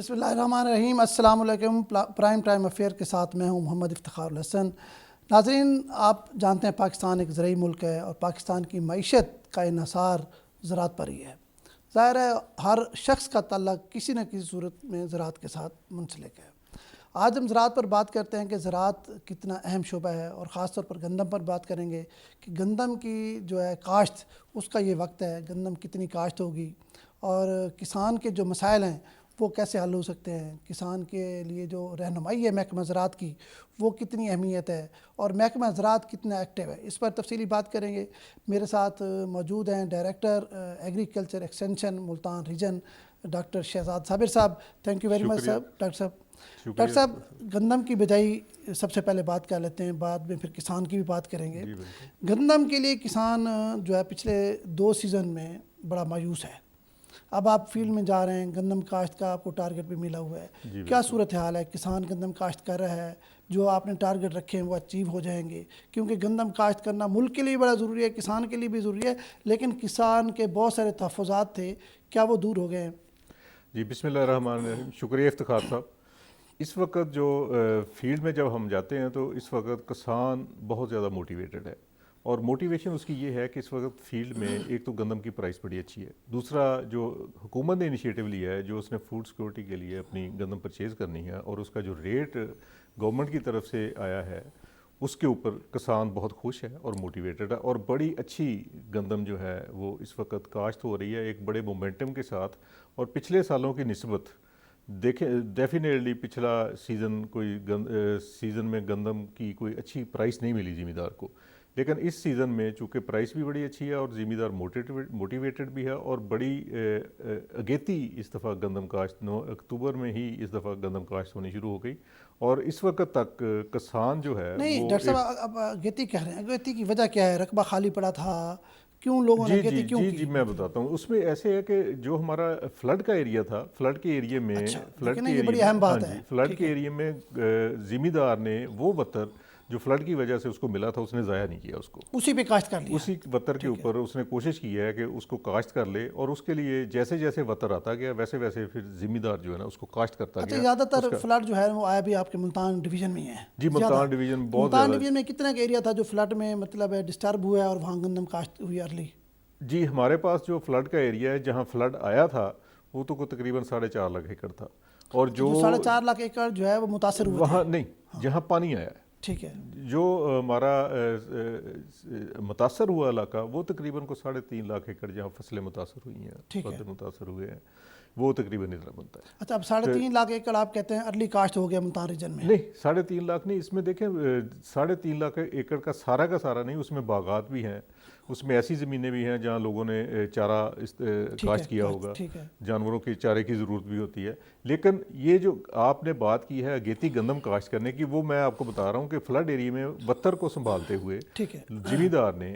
बिस्मिल्लाहिर्रहमानिर्रहीम। अस्सलाम वालेकुम। प्राइम टाइम अफेयर के साथ मैं हूं मोहम्मद इफ्तिखारुल हसन। नाज़रीन, आप जानते हैं पाकिस्तान एक ज़रूरी मुल्क है और पाकिस्तान की मईशत का इन्हसार ज़राअत पर ही है। ज़ाहिर है हर शख्स का ताल्लुक़ किसी न किसी सूरत में ज़राअत के साथ मुंसलिक है। आज हम ज़राअत पर बात करते हैं कि ज़राअत कितना अहम शोबा है और ख़ास तौर पर गंदम पर बात करेंगे कि गंदम की जो है काश्त, उसका ये वक्त है, गंदम कितनी काश्त होगी और किसान के जो मसाइल हैं वो कैसे हल हो सकते हैं। किसान के लिए जो रहनुमाई है महकमा ज़राअत की, वो कितनी अहमियत है और महकमा ज़राअत कितना एक्टिव है, इस पर तफसीली बात करेंगे। मेरे साथ मौजूद हैं director agriculture extension Multan region doctor Shahzad Sabir साहब। Thank you very much sir. Doctor साहब, गंदम की बिजाई सबसे पहले बात कर लेते हैं, बाद में फिर किसान की भी बात करेंगे। गंदम के लिए किसान जो है पिछले 2 सीज़न में बड़ा मायूस है। अब आप फील्ड में जा रहे हैं, गंदम काश्त का आपको टारगेट भी मिला हुआ है, क्या सूरत हाल है? किसान गंदम काश्त कर रहा है, जो आपने टारगेट रखे हैं वो अचीव हो जाएंगे? क्योंकि गंदम काश्त करना मुल्क के लिए बड़ा ज़रूरी है, किसान के लिए भी ज़रूरी है, लेकिन किसान के बहुत सारे तहफ़्फ़ुज़ात थे, क्या वो दूर हो गए हैं? जी, बिस्मिल्लाहिर्रहमानिर्रहीम। शुक्रिया इफ्तिखार साहब। इस वक्त जो फील्ड में जब हम जाते हैं तो इस वक्त किसान बहुत ज़्यादा मोटिवेटेड है और मोटिवेशन उसकी ये है कि इस वक्त फील्ड में एक तो गंदम की प्राइस बड़ी अच्छी है, दूसरा जो हुकूमत ने इनिशिएटिव लिया है, जो उसने फूड सिक्योरिटी के लिए अपनी गंदम परचेज़ करनी है और उसका जो रेट गवर्नमेंट की तरफ से आया है उसके ऊपर किसान बहुत खुश है और मोटिवेटेड है और बड़ी अच्छी गंदम जो है वो इस वक्त काश्त हो रही है एक बड़े मोमेंटम के साथ। और पिछले सालों की निस्बत देखें, डेफिनेटली पिछला सीज़न सीज़न में गंदम की कोई अच्छी प्राइस नहीं मिली ज़मींदार को, लेकिन इस सीज़न में चूँकि प्राइस भी बड़ी अच्छी है और ज़मींदार मोटिवेटेड भी है और बड़ी अगेती इस दफ़ा गंदम काश्त 9 अक्टूबर में ही इस दफ़ा गंदम काश्त होनी शुरू हो गई और इस वक्त तक किसान जो है नहीं वो डॉक्टर साहब, अब अगेती कह रहे हैं, अगेती की वजह क्या है? रकबा खाली पड़ा था, क्यों लोगों ने जी अगेती जी क्यों जी की? जी मैं बताता हूँ। उसमें ऐसे है कि जो हमारा फ्लड का एरिया था, फ्लड के एरिया में अच्छा, लेकिन ये बड़ी अहम हाँ बात जी, है। फ्लड ठीक के है। एरिया में ज़िम्मेदार ने वो वतर जो फ्लड की वजह से उसको मिला था उसने ज़ाया नहीं किया उसको। उसी पे काश्त कर लिया। उसी वतर के ठीक है। ऊपर उसने कोशिश की है कि उसको काश्त कर ले और उसके लिए जैसे जैसे वतर आता गया वैसे वैसे फिर ज़िम्मेदार जो है ना उसको काश्त करता अच्छा, गया ज़्यादातर उसका। फ्लड जो है वो आया भी आपके मुल्तान डिवीज़न में ही है जी, ज़्यादा। मुल्तान डिवीज़न तो बहुत मुल्तान ज़्यादा। डिवीज़न में कितना का एरिया था जो फ्लड में मतलब डिस्टर्ब हुआ है और वहाँ गंदम काश्त हुई अर्ली? जी, हमारे पास जो फ्लड का एरिया है जहाँ फ्लड आया था वो तो तकरीबन 4.5 लाख एकड़ था और अच्छा, जो जो 4.5 लाख एकड़ जो है वो मुतासर हुए थे। वहाँ नहीं, हाँ, जहाँ पानी आया है, ठीक है। जो हमारा मुतासर हुआ इलाका वो तकरीबन को 3.5 लाख एकड़ जहाँ फसलें मुतासर हुई हैं, ठीक है। पौधे मुतासर हुए हैं, वो तकरीबन इतना बनता है। अच्छा, अब 3.5 लाख एकड़ आप कहते हैं अर्ली काश्त हो गया मुल्तान रीजन में? नहीं, 3.5 लाख नहीं, इसमें देखें 3.5 लाख एकड़ का सारा नहीं, उसमें बागात भी हैं, उसमें ऐसी ज़मीनें भी हैं जहाँ लोगों ने चारा ठीक है, काश्त किया काश्त, होगा, ठीक है। जानवरों के चारे की ज़रूरत भी होती है। लेकिन ये जो आपने बात की है अगेती गंदम काश्त करने की, वो मैं आपको बता रहा हूँ कि फ्लड एरिया में वत्तर को संभालते हुए ठीक है। ज़मींदार ने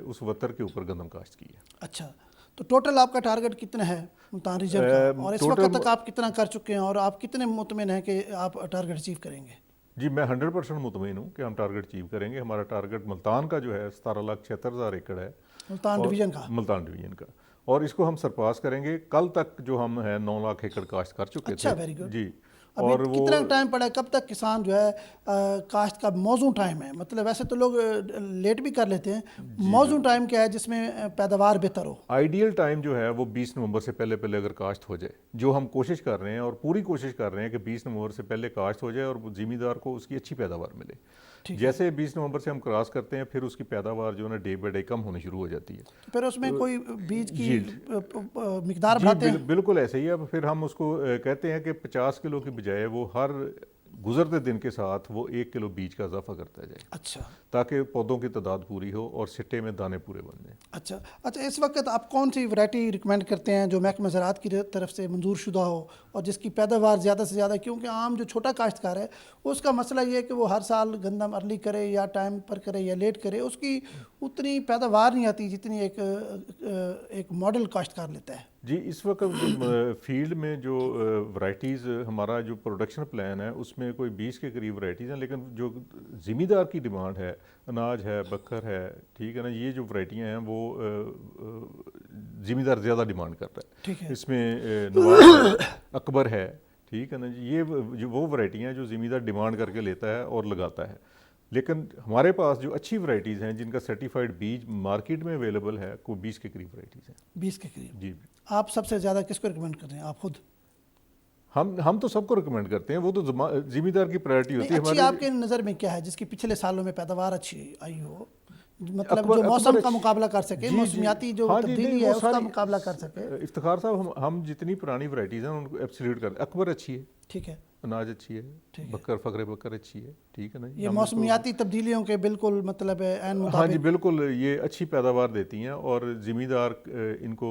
उस वत्तर के ऊपर गंदम काश्त की है। अच्छा, तो टोटल आपका टारगेट कितना है मुल्तान रीजन का, और इस वक्त तक टोटल आप कितना कर चुके हैं और आप कितने मुतमिन हैं कि आप टारगेट अचीव करेंगे? जी, मैं 100% मुतमईन हूँ कि हम टारगेट अचीव करेंगे। हमारा टारगेट मुल्तान का जो है 17,76,000 एकड़ है मुल्तान और डिवीज़न का? मुल्तान डिवीजन का, और इसको हम सरपास करेंगे। कल तक जो हम है 9 लाख एकड़ काश्त कर चुके अच्छा, थे। Very good. जी, अभी और वो कितना टाइम पड़ा है, कब तक किसान जो है काश्त का मौजू टाइम है? मतलब वैसे तो लोग लेट भी कर लेते हैं, जी मौजू टाइम क्या है जिसमें पैदावार बेहतर हो? आइडियल टाइम जो है वो 20 नवंबर से पहले पहले अगर काश्त हो जाए, जो हम कोशिश कर रहे हैं और पूरी कोशिश कर रहे हैं कि 20 नवंबर से पहले काश्त हो जाए और ज़मींदार को उसकी अच्छी पैदावार मिले। ठीक है। जैसे 20 नवंबर से हम क्रॉस करते हैं फिर उसकी पैदावार जो है ना डे बाई डे कम होनी शुरू हो जाती है। तो फिर उसमें कोई बीज की यील्ड मिकदार जी बढ़ाते हैं? बिल्कुल ऐसे ही है। अब फिर हम उसको कहते हैं कि 50 किलो की बजाय वो हर गुजरते दिन के साथ वो 1 किलो बीज का इजाफा करता जाए, अच्छा। ताकि पौधों की तादाद पूरी हो और सिट्टे में दाने पूरे बन जाएं। अच्छा। अच्छा, इस वक्त आप कौन सी वैरायटी रिकमेंड करते हैं जो महकमा ज़राअत की तरफ से मंजूर शुदा हो और जिसकी पैदावार ज़्यादा से ज़्यादा? क्योंकि आम जो छोटा काश्तकार है उसका मसला ये है कि वो हर साल गंदम अर्ली करे या टाइम पर करे या लेट करे, उसकी उतनी पैदावार नहीं आती जितनी एक मॉडल काश्तकार लेता है। जी, इस वक्त फील्ड में जो वैरायटीज़ हमारा जो प्रोडक्शन प्लान है उसमें कोई 20 के करीब वैरायटीज़ हैं, लेकिन जो ज़मींदार की डिमांड है, अनाज है, बकर है, ठीक है ना, ये जो वैरायटियाँ हैं वो ज़मींदार ज़्यादा डिमांड करता है। ठीक है। इसमें नवाब है, अकबर है, ठीक है ना जी। ये जो वो वैरायटियाँ हैं जो ज़मींदार डिमांड करके लेता है और लगाता है, लेकिन हमारे पास जो अच्छी वैरायटीज़ हैं जिनका सर्टिफाइड बीज मार्केट में अवेलेबल है, कोई 20 के करीब वैरायटीज़ हैं। 20 के करीब। जी, आप सबसे ज़्यादा किसको रिकमेंड कर रहे हैं, आप खुद? हम तो सबको रिकमेंड करते हैं, वो तो ज़मींदार की प्रायोरिटी नहीं, होती है अच्छी हमारी। आपके नज़र में क्या है जिसकी पिछले सालों में पैदावार अच्छी आई हो, मतलब अकबर जो मौसम का अच्छी- मुकाबला कर सके, जी, मौसमियाती जो हाँ जी, तब्दीली नहीं, है वो उसका सारी मुकाबला कर सके? इफ्तिखार साहब, हम जितनी पुरानी वैरायटीज़ हैं उनको एब्सोल्यूट करते हैं। अकबर अच्छी है, ठीक है, अनाज अच्छी है, ठीक है। बकर फ़खरे बकर अच्छी है, ठीक है ना जी। ये हम मौसमियाती तब्दीलियों के बिल्कुल मतलब ऐन हाँ जी, मुताबिक। बिल्कुल ये अच्छी पैदावार देती हैं और ज़मींदार इनको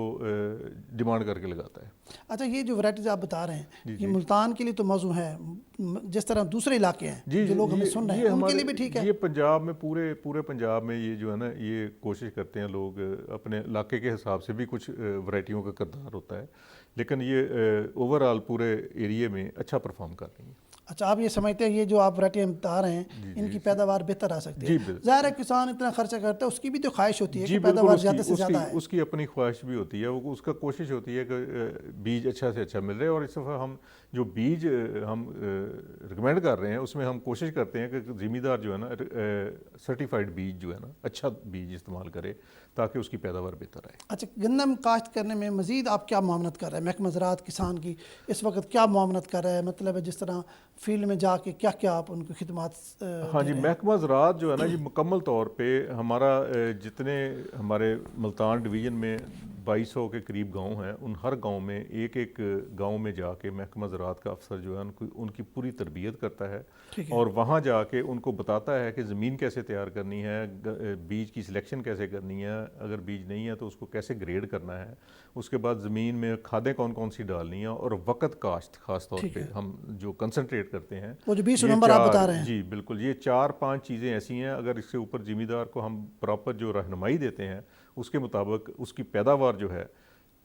डिमांड करके लगाता है। अच्छा, ये जो वैरायटीज आप बता रहे हैं जी, ये जी। मुल्तान के लिए तो मौजू है, जिस तरह दूसरे इलाके हैं जी, जो लोग हमें ये सुन रहे ये हैं उनके हमारे लिए भी ठीक है? ये पंजाब में पूरे पंजाब में ये जो है ना, ये कोशिश करते हैं लोग, अपने इलाके के हिसाब से भी कुछ वैरायटियों का किरदार होता है, लेकिन ये ओवरऑल पूरे एरिया में अच्छा परफॉर्म कर रही हैं। अच्छा, आप ये समझते हैं ये जो आप वैरायटी हम बता रहे हैं जी, इनकी जी। पैदावार बेहतर आ सकती जी, है? बिल्कुल। ज़ाहिर है किसान इतना खर्चा करता है, उसकी भी तो ख्वाहिश होती है जी कि बिल्कुल, पैदावार उसकी ज़्यादा से उसकी ज़्यादा है। उसकी अपनी ख्वाहिश भी होती है, वो उसका कोशिश होती है कि बीज अच्छा से अच्छा मिल रहा है। और इस दफ़ा हम जो बीज हम रिकमेंड कर रहे हैं उसमें हम कोशिश करते हैं कि ज़मींदार जो है ना सर्टिफाइड बीज जो है ना, अच्छा बीज इस्तेमाल करे ताकि उसकी पैदावार बेहतर आए। अच्छा, गंदम काश्त करने में मज़ीद आप क्या मामनत कर रहे हैं? महकमा ज़राअत किसान की इस वक्त क्या मामनत कर रहा है, मतलब जिस तरह फील्ड में जाके क्या क्या आप उनको खिदमात हाँ दे जी, रहे हैं? महकमा ज़राअत जो है ना, ये मुकम्मल तौर पे हमारा जितने हमारे मुल्तान डिवीज़न में 2200 के करीब गांव हैं, उन हर गांव में एक एक गांव में जाके महकमा ज़राअत का अफसर जो है उनकी पूरी तरबियत करता है ठीक है। और वहाँ जाके उनको बताता है कि ज़मीन कैसे तैयार करनी है, बीज की सिलेक्शन कैसे करनी है, अगर बीज नहीं है तो उसको कैसे ग्रेड करना है, उसके बाद ज़मीन में खादें कौन कौन सी डालनी है, और वक़्त काश्त ख़ास तौर ठीक पे है। हम जो कंसंट्रेट करते हैं वो जो 20 ये नंबर आप बता चार, रहे हैं। जी बिल्कुल, ये 4-5 चीज़ें ऐसी हैं, अगर इसके ऊपर ज़मींदार को हम प्रॉपर जो रहनुमाई देते हैं उसके मुताबिक उसकी पैदावार जो है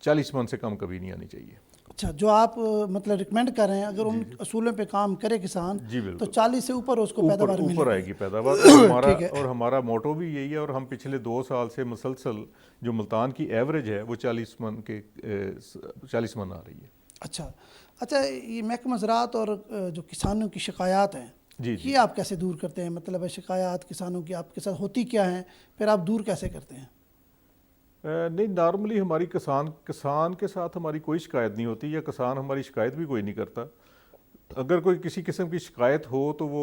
40 मन से कम कभी नहीं आनी चाहिए। अच्छा, जो आप मतलब रिकमेंड कर रहे हैं, अगर उन असूलों पे काम करे किसान जी तो बिल्कुल, 40 से ऊपर उसको ऊपर पैदावार ऊपर मिलेगी। आएगी पैदावार। और हमारा ठीक है। और हमारा मोटो भी यही है, और हम पिछले 2 साल से मुसलसल जो मुल्तान की एवरेज है वो 40 मन आ रही है। अच्छा अच्छा, ये महकमा ज़राअत और जो किसानों की शिकायत हैं जी, जी। ये आप कैसे दूर करते हैं? मतलब शिकायत किसानों की आपके साथ होती क्या हैं, फिर आप दूर कैसे करते हैं? नहीं, नॉर्मली हमारी किसान के साथ हमारी कोई शिकायत नहीं होती, या किसान हमारी शिकायत भी कोई नहीं करता। अगर कोई किसी किस्म की शिकायत हो तो वो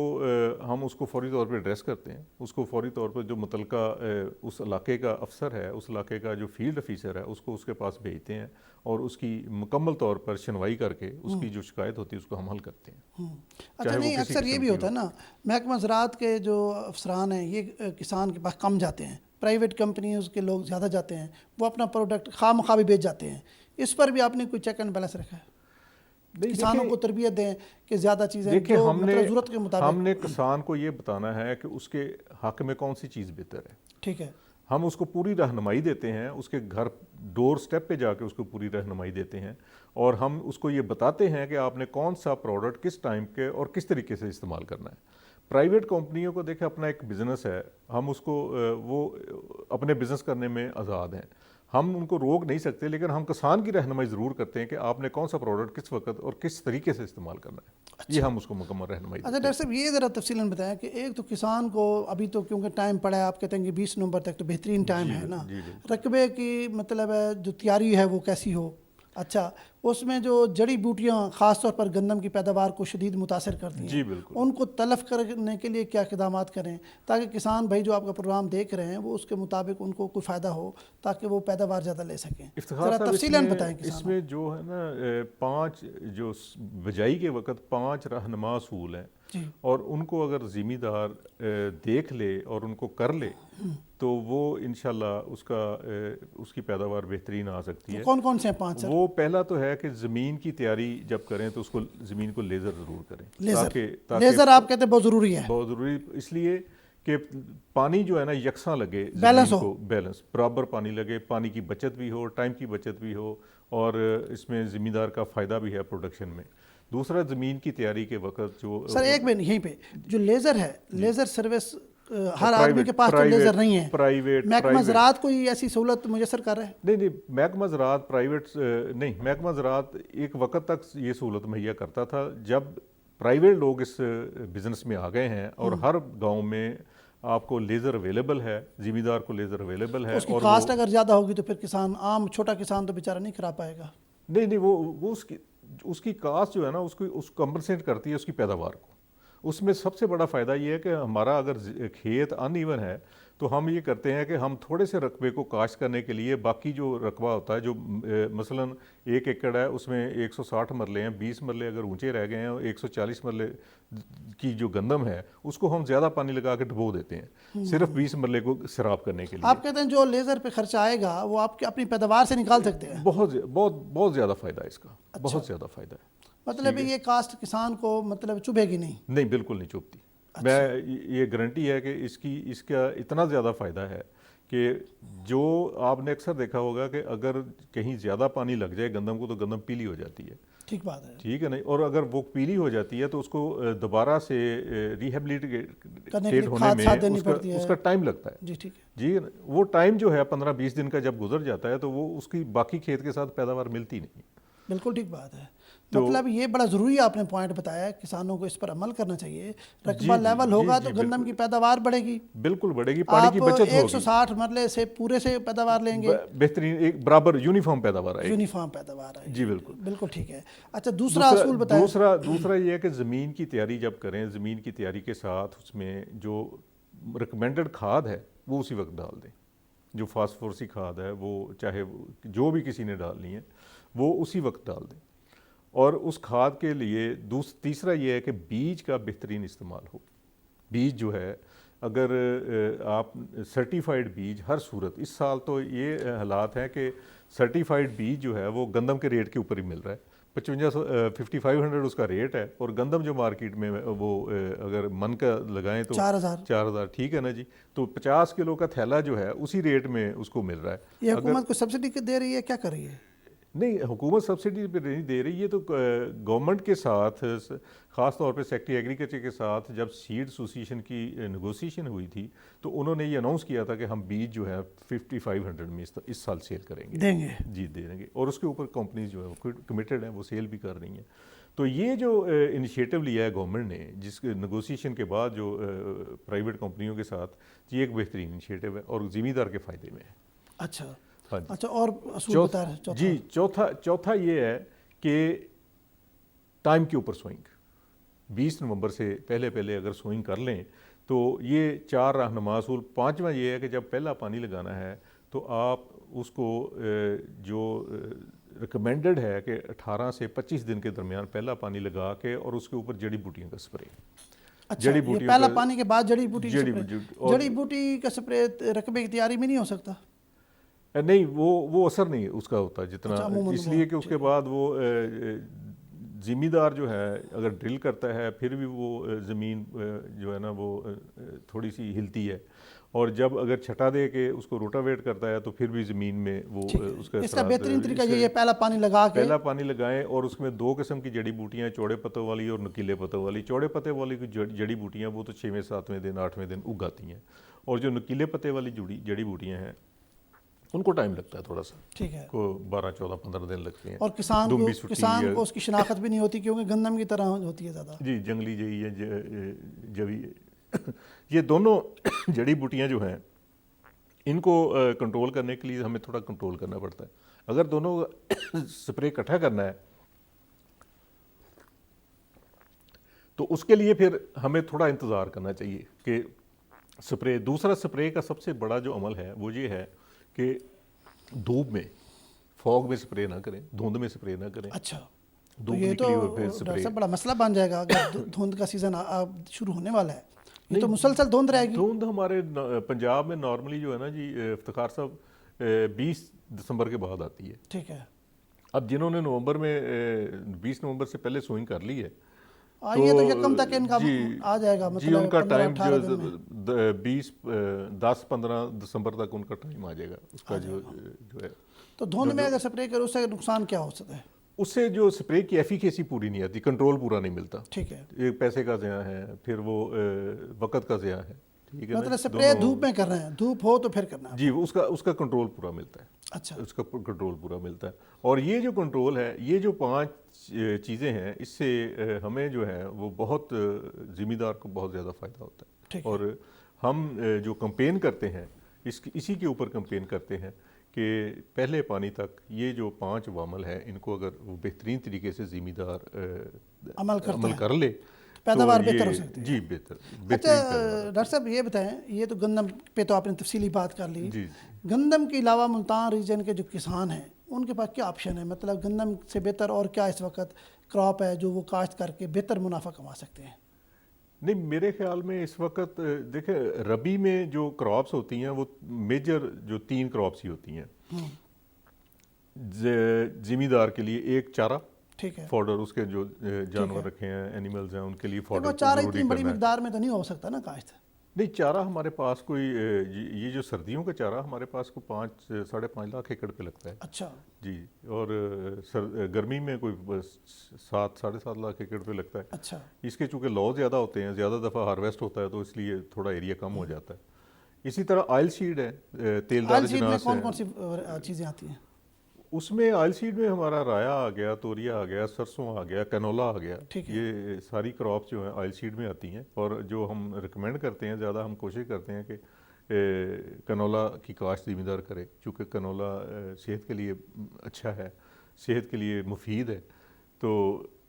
हम उसको फौरी तौर पे एड्रेस करते हैं, उसको फौरी तौर पे जो मुतलका उस इलाके का अफसर है, उस इलाके का जो फील्ड ऑफिसर है, उसको उसके पास भेजते हैं और उसकी मुकम्मल तौर पर सुनवाई करके उसकी जो शिकायत होती है उसको हम हल करते हैं। अच्छा, चाहे वो नहीं, किसी अक्सर ये किस्म भी की होता है ना, महकमा ज़राअत के जो अफसरान हैं ये किसान के पास कम जाते हैं, प्राइवेट कंपनीज के लोग ज़्यादा जाते हैं, वो अपना प्रोडक्ट खामखा भी बेच जाते हैं। इस पर भी आपने कोई चेक एंड बैलेंस रखा है? नहीं, किसानों को तरबियत दें कि ज़्यादा चीज़ें देखिए, जो मतलब ज़रूरत के मुताबिक। हमने किसान को ये बताना है कि उसके हक में कौन सी चीज़ बेहतर है। ठीक है। हम उसको पूरी रहनुमाई देते हैं, उसके घर डोर स्टेप पे जाके उसको पूरी रहनुमाई देते हैं, और हम उसको ये बताते हैं कि आपने कौन सा प्रोडक्ट किस टाइम के और किस तरीके से इस्तेमाल करना है। प्राइवेट कंपनियों को देखें, अपना एक बिज़नेस है, हम उसको वो अपने बिज़नेस करने में आज़ाद हैं, हम उनको रोक नहीं सकते, लेकिन हम किसान की रहनुमाई ज़रूर करते हैं कि आपने कौन सा प्रोडक्ट किस वक्त और किस तरीके से इस्तेमाल करना है। अच्छा। ये हम उसको मुकम्मल रहनुमाई अच्छा देते हैं। डॉक्टर साहब, ये ज़रा तफसीलन बताएं कि एक तो किसान को अभी तो क्योंकि टाइम पड़ा है, आप कहते हैं कि 20 नवंबर तक तो बेहतरीन टाइम है ना, जी बिल्कुल। रकबे की मतलब है जो तैयारी है वो कैसी हो। अच्छा, उसमें जो जड़ी बूटियाँ ख़ास तौर पर गंदम की पैदावार को शदीद मुतासर करती जी हैं, बिल्कुल। उनको तलफ़ करने के लिए क्या इक़दामात करें ताकि किसान भाई जो आपका प्रोग्राम देख रहे हैं वो उसके मुताबिक उनको कोई फ़ायदा हो, ताकि वो पैदावार ज़्यादा ले सकें? इफ्तिखार ज़रा साहब, तफसीलन बताएं किसानों। इसमें जो है ना 5 जो बिजाई के वक्त 5 रहनुमा असूल हैं, जी। और उनको अगर ज़िम्मेदार देख ले और उनको कर ले तो वो इंशाल्लाह उसकी पैदावार बेहतरीन आ सकती है। कौन कौन से हैं 5 सर? वो पहला तो है कि ज़मीन की तैयारी जब करें तो उसको ज़मीन को लेज़र ज़रूर करें। लेज़र आप कहते हैं बहुत ज़रूरी है? बहुत ज़रूरी इसलिए कि पानी जो है ना यकसा लगे, बैलेंस ज़मीन हो। को बैलेंस बराबर पानी लगे, पानी की बचत भी हो, टाइम की बचत भी हो, और इसमें ज़मींदार का फ़ायदा भी है प्रोडक्शन में। दूसरा, ज़मीन की तैयारी के वक्त जो सर एक मिनट यहीं पे, जो लेज़र है, लेज़र सर्विस हर आदमी के पास तो लेज़र नहीं है। प्राइवेट महकमा ज़राअत कोई ऐसी सहूलत मुयसर कर रहा है? नहीं, महकमा ज़राअत प्राइवेट नहीं, महकमा ज़राअत एक वक्त तक ये सहूलत मुहैया करता था। जब प्राइवेट लोग इस बिज़नेस में आ गए हैं और हर गांव में आपको लेज़र अवेलेबल है, ज़िम्मेदार को लेज़र अवेलेबल है, उसकी और कास्ट अगर ज़्यादा होगी तो फिर किसान, आम छोटा किसान तो बेचारा नहीं करा पाएगा। नहीं, वो उसकी कास्ट जो है ना, उस कंपनसेट करती है उसकी पैदावार को। उसमें सबसे बड़ा फ़ायदा ये है कि हमारा अगर खेत अनइवन है तो हम ये करते हैं कि हम थोड़े से रकबे को काश्त करने के लिए बाकी जो रकबा होता है, जो मसलन 1 एकड़ है उसमें 160 मरले हैं, 20 मरले अगर ऊंचे रह गए हैं और 140 मरले की जो गंदम है उसको हम ज़्यादा पानी लगा के डुबो देते हैं सिर्फ 20 मरले को सराब करने के लिए। आप कहते हैं जो लेज़र पे खर्चा आएगा वो आपकी अपनी पैदावार से निकाल सकते हैं? बहुत ज़्यादा फ़ायदा है इसका। अच्छा। बहुत ज़्यादा फ़ायदा है। मतलब ये कास्ट किसान को मतलब चुभेगी नहीं? नहीं, बिल्कुल नहीं चुभती। अच्छा। मैं ये गारंटी है कि इसका इतना ज़्यादा फ़ायदा है कि जो आपने अक्सर देखा होगा कि अगर कहीं ज़्यादा पानी लग जाए गंदम को तो गंदम पीली हो जाती है। ठीक बात है। ठीक है नहीं, और अगर वो पीली हो जाती है तो उसको दोबारा से रिहेबिलिटेट होने में उसका टाइम लगता है। जी ठीक है जी। वो टाइम जो है 15-20 दिन का जब गुजर जाता है तो वो उसकी बाकी खेत के साथ पैदावार मिलती नहीं। बिल्कुल ठीक बात है। मतलब ये बड़ा ज़रूरी आपने पॉइंट बताया, किसानों को इस पर अमल करना चाहिए। रकबा लेवल होगा तो गंदम की पैदावार बढ़ेगी। बिल्कुल बढ़ेगी, पानी की बचत होगी। 160 मरले से पूरे से पैदावार लेंगे, बेहतरीन एक बराबर यूनिफॉर्म पैदावार आएगी। यूनिफॉर्म पैदावार आएगी। जी बिल्कुल बिल्कुल ठीक है। अच्छा, दूसरा असूल बताएं। दूसरा ये है कि ज़मीन की तैयारी जब करें, ज़मीन की तैयारी के साथ उसमें जो रिकमेंडेड खाद है वो उसी वक्त डाल दें। जो फास्फोरसी खाद है वो चाहे जो भी किसी ने डालनी है वो उसी वक्त डाल दें। और उस खाद के लिए तीसरा ये है कि बीज का बेहतरीन इस्तेमाल हो। बीज जो है, अगर आप सर्टिफाइड बीज हर सूरत, इस साल तो ये हालात हैं कि सर्टिफाइड बीज जो है वो गंदम के रेट के ऊपर ही मिल रहा है। 5500 उसका रेट है, और गंदम जो मार्केट में वो अगर मन का लगाएं तो 4000। ठीक है ना जी। तो 50 किलो का थैला जो है उसी रेट में उसको मिल रहा है। ये हुकूमत को सब्सिडी दे रही है, क्या कर रही है? नहीं, हुकूमत सब्सिडी पे नहीं दे रही है। तो गवर्नमेंट के साथ, ख़ास तौर पे सेक्रेटरी एग्रीकल्चर के साथ जब सीड एसोसिएशन की नेगोशिएशन हुई थी तो उन्होंने ये अनाउंस किया था कि हम बीज जो है 5500 में इस साल सेल करेंगे, देंगे। जी देंगे। और उसके ऊपर कंपनीज जो है कमिटेड हैं, वो सेल भी कर रही हैं। तो ये जो इनिशिएटिव लिया है गवर्नमेंट ने, जिस नेगोशिएशन के बाद जो प्राइवेट कंपनियों के साथ, ये एक बेहतरीन इनिशिएटिव है और ज़िम्मेदार के फ़ायदे में है। अच्छा अच्छा, और असूल बता रहे हैं? जी, चौथा ये है कि टाइम के ऊपर सोइंग। 20 नवंबर से पहले अगर सोइंग कर लें तो ये 4 रहनुमा असूल। 5वां ये है कि जब पहला पानी लगाना है तो आप उसको जो रिकमेंडेड है कि 18 से 25 दिन के दरमियान पहला पानी लगा के और उसके ऊपर जड़ी बूटियों का स्प्रे। अच्छा, जड़ी बूटियों पहला पानी के बाद जड़ी बूटी का स्प्रे रकबे की तैयारी में नहीं हो सकता? नहीं, वो असर नहीं उसका होता जितना। अच्छा, इसलिए कि उसके बाद वो ज़िम्मेदार जो है अगर ड्रिल करता है फिर भी वो ज़मीन जो है ना वो थोड़ी सी हिलती है, और जब अगर छटा दे के उसको रोटावेट करता है तो फिर भी ज़मीन में वो इसका बेहतरीन तरीका ये पहला पानी लगाएं। और उसमें 2 किस्म की जड़ी बूटियाँ, चौड़े पत्तों वाली और नुकीले पत्तों वाली। चौड़े पत्ते वाली की जड़ी बूटियाँ वो तो 6वें 7वें दिन 8वें दिन उग आती हैं, और जो नुकीले पत्ते वाली जड़ी बूटियाँ हैं उनको टाइम लगता है थोड़ा सा। ठीक है, को 12, 14, 15 दिन लगते हैं। और किसान को उसकी शिनाख्त भी नहीं होती क्योंकि गंदम की तरह होती है ज़्यादा। जी, जंगली जई है, जवी ये दोनों जड़ी बूटियाँ जो हैं इनको कंट्रोल करने के लिए हमें थोड़ा कंट्रोल करना पड़ता है। अगर दोनों स्प्रे इकट्ठा करना है तो उसके लिए फिर हमें थोड़ा इंतज़ार करना चाहिए कि दूसरा स्प्रे का सबसे बड़ा जो अमल है वो ये है कि धूप में, फॉग में स्प्रे ना करें, धुंध में स्प्रे ना करें। अच्छा, तो ये तो बड़ा मसला बन जाएगा अगर धुंध का सीज़न शुरू होने वाला है। ये तो मुसलसल धुंध रहेगी। धुंध हमारे पंजाब में नॉर्मली जो है ना जी इफ्तिखार साहब 20 दिसंबर के बाद आती है। ठीक है। अब जिन्होंने नवंबर में 20 नवंबर से पहले सोइंग कर ली है ये तो यकम तक इनका आ जाएगा, मतलब जी उनका टाइम जो 10-15 दिसंबर तक उनका टाइम आ जाएगा उसका जो है। तो धुंध में अगर स्प्रे करो उससे नुकसान क्या हो सकता है? उससे जो स्प्रे की एफिकेसी पूरी नहीं आती, कंट्रोल पूरा नहीं मिलता। ठीक है, एक पैसे का ज़या है, फिर वो वक़्त का ज़या है। ठीक है ना, मतलब स्प्रे धूप में कर रहे हैं, धूप हो तो फिर करना है। जी, उसका उसका कंट्रोल पूरा मिलता है। अच्छा, उसका कंट्रोल पूरा मिलता है। और ये जो कंट्रोल है, ये जो 5 चीज़ें हैं, इससे हमें जो है वो बहुत ज़िम्मेदार को बहुत ज़्यादा फ़ायदा होता है। ठीक है। और हम जो कंपेन करते हैं इसी के ऊपर कंपेन करते हैं कि पहले पानी तक ये जो 5 वामल है, इनको अगर वो बेहतरीन तरीके से ज़िम्मेदार अमल करता अमल है कर ले पैदावार तो बेहतर हो ये सकती है। जी अच्छा बेहतरीन पैदावार। डॉक्टर साहब ये बताएं, ये तो गंदम पे तो आपने तफसीली बात कर ली, जी गंदम के अलावा मुल्तान रीजन के जो किसान हैं उनके पास क्या ऑप्शन है? मतलब गंदम से बेहतर और क्या इस वक्त क्रॉप है जो वो काश्त करके बेहतर मुनाफा कमा सकते हैं? नहीं, मेरे ख्याल में इस वक्त देखें, रबी में जो क्रॉप्स होती हैं वो मेजर जो 3 क्रॉप्स ही होती हैं। ज़िमींदार के लिए एक चारा, ठीक है। फॉडर, उसके जो जानवर रखे हैं, एनिमल्स हैं, उनके लिए तो फॉडर वो तो चारा ज़रूरी इतनी बड़ी करना है। मिकदार में तो नहीं हो सकता ना काश्त? नहीं, चारा हमारे पास कोई ये जो सर्दियों का चारा हमारे पास को 5-5.5 लाख एकड़ पे लगता है। अच्छा, जी। और गर्मी में कोई 7-7.5 लाख एकड़ पे लगता है। अच्छा। इसके चूँकि लॉ ज़्यादा होते हैं, ज़्यादा दफ़ा हार्वेस्ट होता है, तो इसलिए थोड़ा एरिया कम हो जाता है। इसी तरह ऑयल सीड है, तेलदार ऑयल सीड में अजनास कौन है। कौन सी चीज़ें आती हैं? उसमें ऑयल सीड में हमारा राया आ गया, तोरिया आ गया, सरसों आ गया, कैनोला आ गया। ठीक है। ये सारी क्रॉप जो हैं ऑयल सीड में आती हैं। और जो हम रिकमेंड करते हैं, ज़्यादा हम कोशिश करते हैं कि कैनोला की काश्त ज़िम्मेदार करें, चूँकि कैनोला सेहत के लिए अच्छा है, सेहत के लिए मुफीद है। तो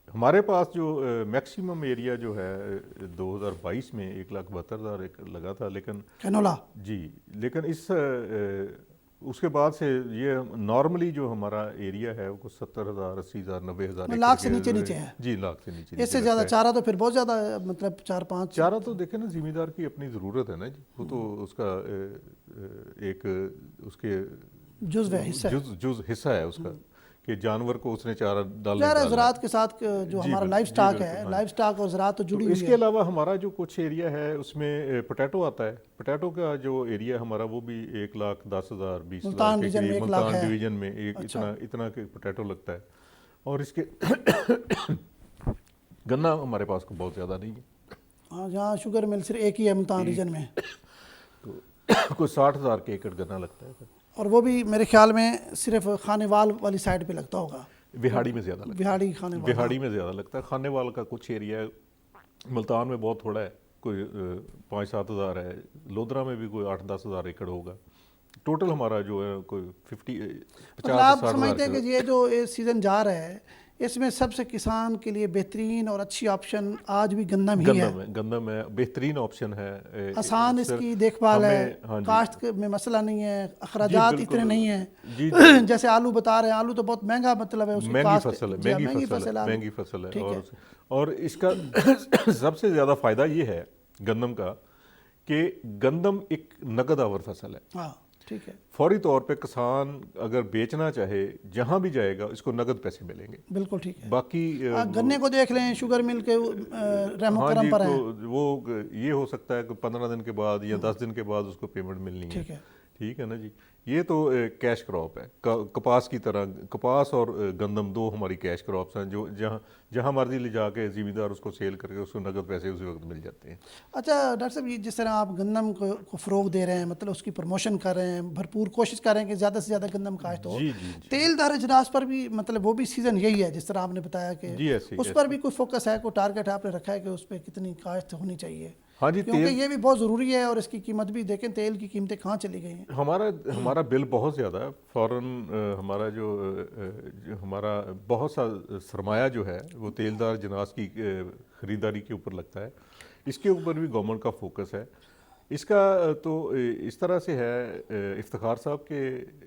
हमारे पास जो मैक्सिमम एरिया जो है 2022 में 1,72,000 एकड़ लगा था, लेकिन कैनोला। जी, लेकिन उसके बाद से ये नॉर्मली जो हमारा एरिया है वो 70,000, 80,000, 90,000 लाख से नीचे है। जी, लाख से नीचे इससे लगता ज़्यादा है। चारा तो फिर बहुत ज़्यादा, मतलब 4-5 चारा तो देखे ना, जिम्मेदार की अपनी ज़रूरत है ना जी, वो तो उसका एक उसके जुज़्व है, हिस्सा है। जुज हिस्सा है उसका, कि जानवर को उसने चारा डालने ज़ाहिर है डालना है। ज़राअत के साथ जो जी, हमारा बिल्कुल, लाइफ जी, स्टॉक बिल्कुल, है, हाँ। लाइफ स्टॉक और ज़राअत तो जुड़ी तो हुई इसके है। अलावा हमारा जो कुछ एरिया है उसमें पोटैटो आता है। पोटैटो का जो एरिया हमारा वो भी 1,10,000, 20,000 मुल्तान के रीजन में करीब 1 लाख मुल्तान है। डिवीजन में अच्छा। इतना के पोटैटो लगता है। और इसके गन्ना हमारे पास को बहुत ज़्यादा नहीं है, हाँ, जहाँ शुगर मिल सिर्फ एक ही है मुल्तान रीजन में, तो कोई 60,000 के एकड़ गन्ना लगता है। और वो भी मेरे ख्याल में सिर्फ खानेवाल वाली साइड पे लगता होगा। बिहाड़ी में ज़्यादा लगता है। बिहाड़ी खानेवाल। बिहाड़ी में ज़्यादा लगता है। खानेवाल का कुछ एरिया है, मुल्तान में बहुत थोड़ा है, कोई 5-7 हज़ार है। लोधरा में भी कोई 8-10 हज़ार एकड़ होगा। टोटल हमारा जो है कोई 50 मतलब आप 50-60 समझते हैं हज़ार कि ये जो ये सीज़न जा रहा है इसमें सबसे किसान के लिए बेहतरीन और अच्छी ऑप्शन आज भी गंदम ही है। गंदम है, बेहतरीन ऑप्शन है। आसान सर, इसकी देखभाल है, हाँ जी, काश्त में मसला नहीं है, जी अखराजात बिल्कुल, इतने नहीं जी हैं। जैसे आलू बता रहे हैं, आलू तो बहुत महंगा मतलब है, उसकी महंगी काश्त फसल है, जी हाँ, महंगी फसल है, आलू। महंगी फसल है। ठीक है। और इसका सबसे ज़्यादा फ़ायदा ये है गंदम का कि गंदम एक नकद आवर फसल है। हाँ, ठीक है। फौरी तौर पे किसान अगर बेचना चाहे जहाँ भी जाएगा इसको नकद पैसे मिलेंगे। बिल्कुल ठीक है। बाकी गन्ने को देख लें, शुगर मिल के रहमो हाँ करम जी, पर है। तो वो ये हो सकता है कि 15 दिन के बाद या 10 दिन के बाद उसको पेमेंट मिलनी है। ठीक है। ठीक है ना जी। ये तो कैश क्रॉप है, कपास की तरह। कपास और गंदम दो हमारी कैश क्रॉप्स हैं, जो जहाँ जहाँ मर्जी ले जाके ज़िम्मेदार उसको सेल करके उसको नकद पैसे उसी वक्त मिल जाते हैं। अच्छा डॉक्टर साहब, ये जिस तरह आप गंदम को फ़रोग दे रहे हैं, मतलब उसकी प्रमोशन कर रहे हैं, भरपूर कोशिश कर रहे हैं कि ज़्यादा से ज़्यादा गंदम काश्त हो। जी जी जी तेलदार अजनास पर भी मतलब वो भी सीज़न यही है जिस तरह आपने बताया कि जी, ऐसे उस पर भी कोई फोकस है, कोई टारगेट आपने रखा है कि उस पर कितनी काश्त होनी चाहिए? हाँ जी। क्योंकि ये भी बहुत ज़रूरी है और इसकी कीमत भी देखें, तेल की कीमतें कहाँ चली गई हैं। हमारा बिल बहुत ज़्यादा है। फ़ौरन हमारा जो हमारा बहुत सा सरमाया जो है वो तेलदार जनास की ख़रीदारी के ऊपर लगता है। इसके ऊपर भी गवर्नमेंट का फोकस है। इसका तो इस तरह से है इफ्तिखार साहब के,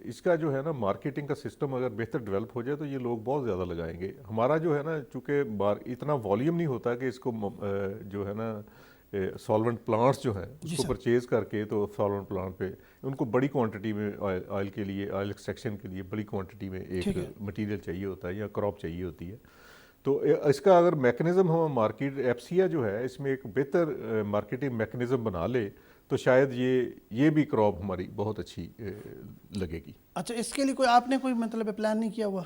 इसका जो है ना मार्केटिंग का सिस्टम अगर बेहतर डेवलप हो जाए तो ये लोग बहुत ज़्यादा लगाएंगे। हमारा जो है ना, चूँकि इतना वॉल्यूम नहीं होता कि इसको जो है ना सॉल्वेंट प्लांट्स जो हैं उसको परचेज करके, तो सॉल्वेंट प्लांट पे उनको बड़ी क्वांटिटी में ऑयल के लिए, ऑयल एक्सट्रैक्शन के लिए बड़ी क्वांटिटी में एक मटेरियल चाहिए होता है या क्रॉप चाहिए होती है। तो इसका अगर मैकेनिज़्म हम मार्केट एफसीआ जो है इसमें एक बेहतर मार्केटिंग मैकेनिज़्म बना ले तो शायद ये भी क्रॉप हमारी बहुत अच्छी लगेगी। अच्छा, इसके लिए कोई आपने कोई मतलब प्लान नहीं किया हुआ?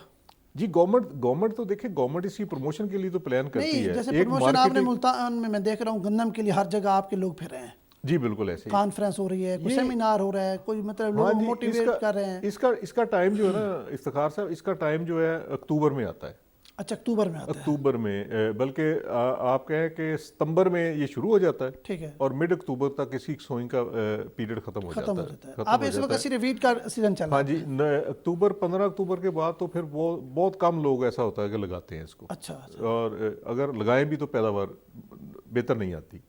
जी, गवर्नमेंट तो देखिए, गवर्नमेंट इसकी प्रमोशन के लिए तो प्लान करती नहीं, है। जैसे प्रमोशन आपने मुल्तान में मैं देख रहा हूँ गंदम के लिए हर जगह आपके लोग फिर रहे हैं, जी बिल्कुल ऐसे ही। कॉन्फ्रेंस हो रही है, कोई ये- सेमिनार हो रहा है, कोई मतलब लोगों हाँ को जी, मोटिवेट कर रहे हैं? इसका टाइम जो है ना इफ्तिखार साहब, इसका टाइम जो है अक्टूबर में आता है। अच्छा, अक्टूबर में आता है। अक्टूबर में बल्कि आप कहें कि सितंबर में ये शुरू हो जाता है ठीक है, और मिड अक्टूबर तक इसकी सोइंग का पीरियड खत्म हो खत्म जाता हो है। जाता है। खत्म अब हो इस जाता वक्त है। सिर्फ वीट का सीजन चल रहा हाँ है। जी, 15 अक्टूबर के बाद तो फिर वो बहुत कम लोग ऐसा होता है कि लगाते हैं इसको। अच्छा, अच्छा। और अगर लगाएं भी तो पैदावार बेहतर नहीं आती।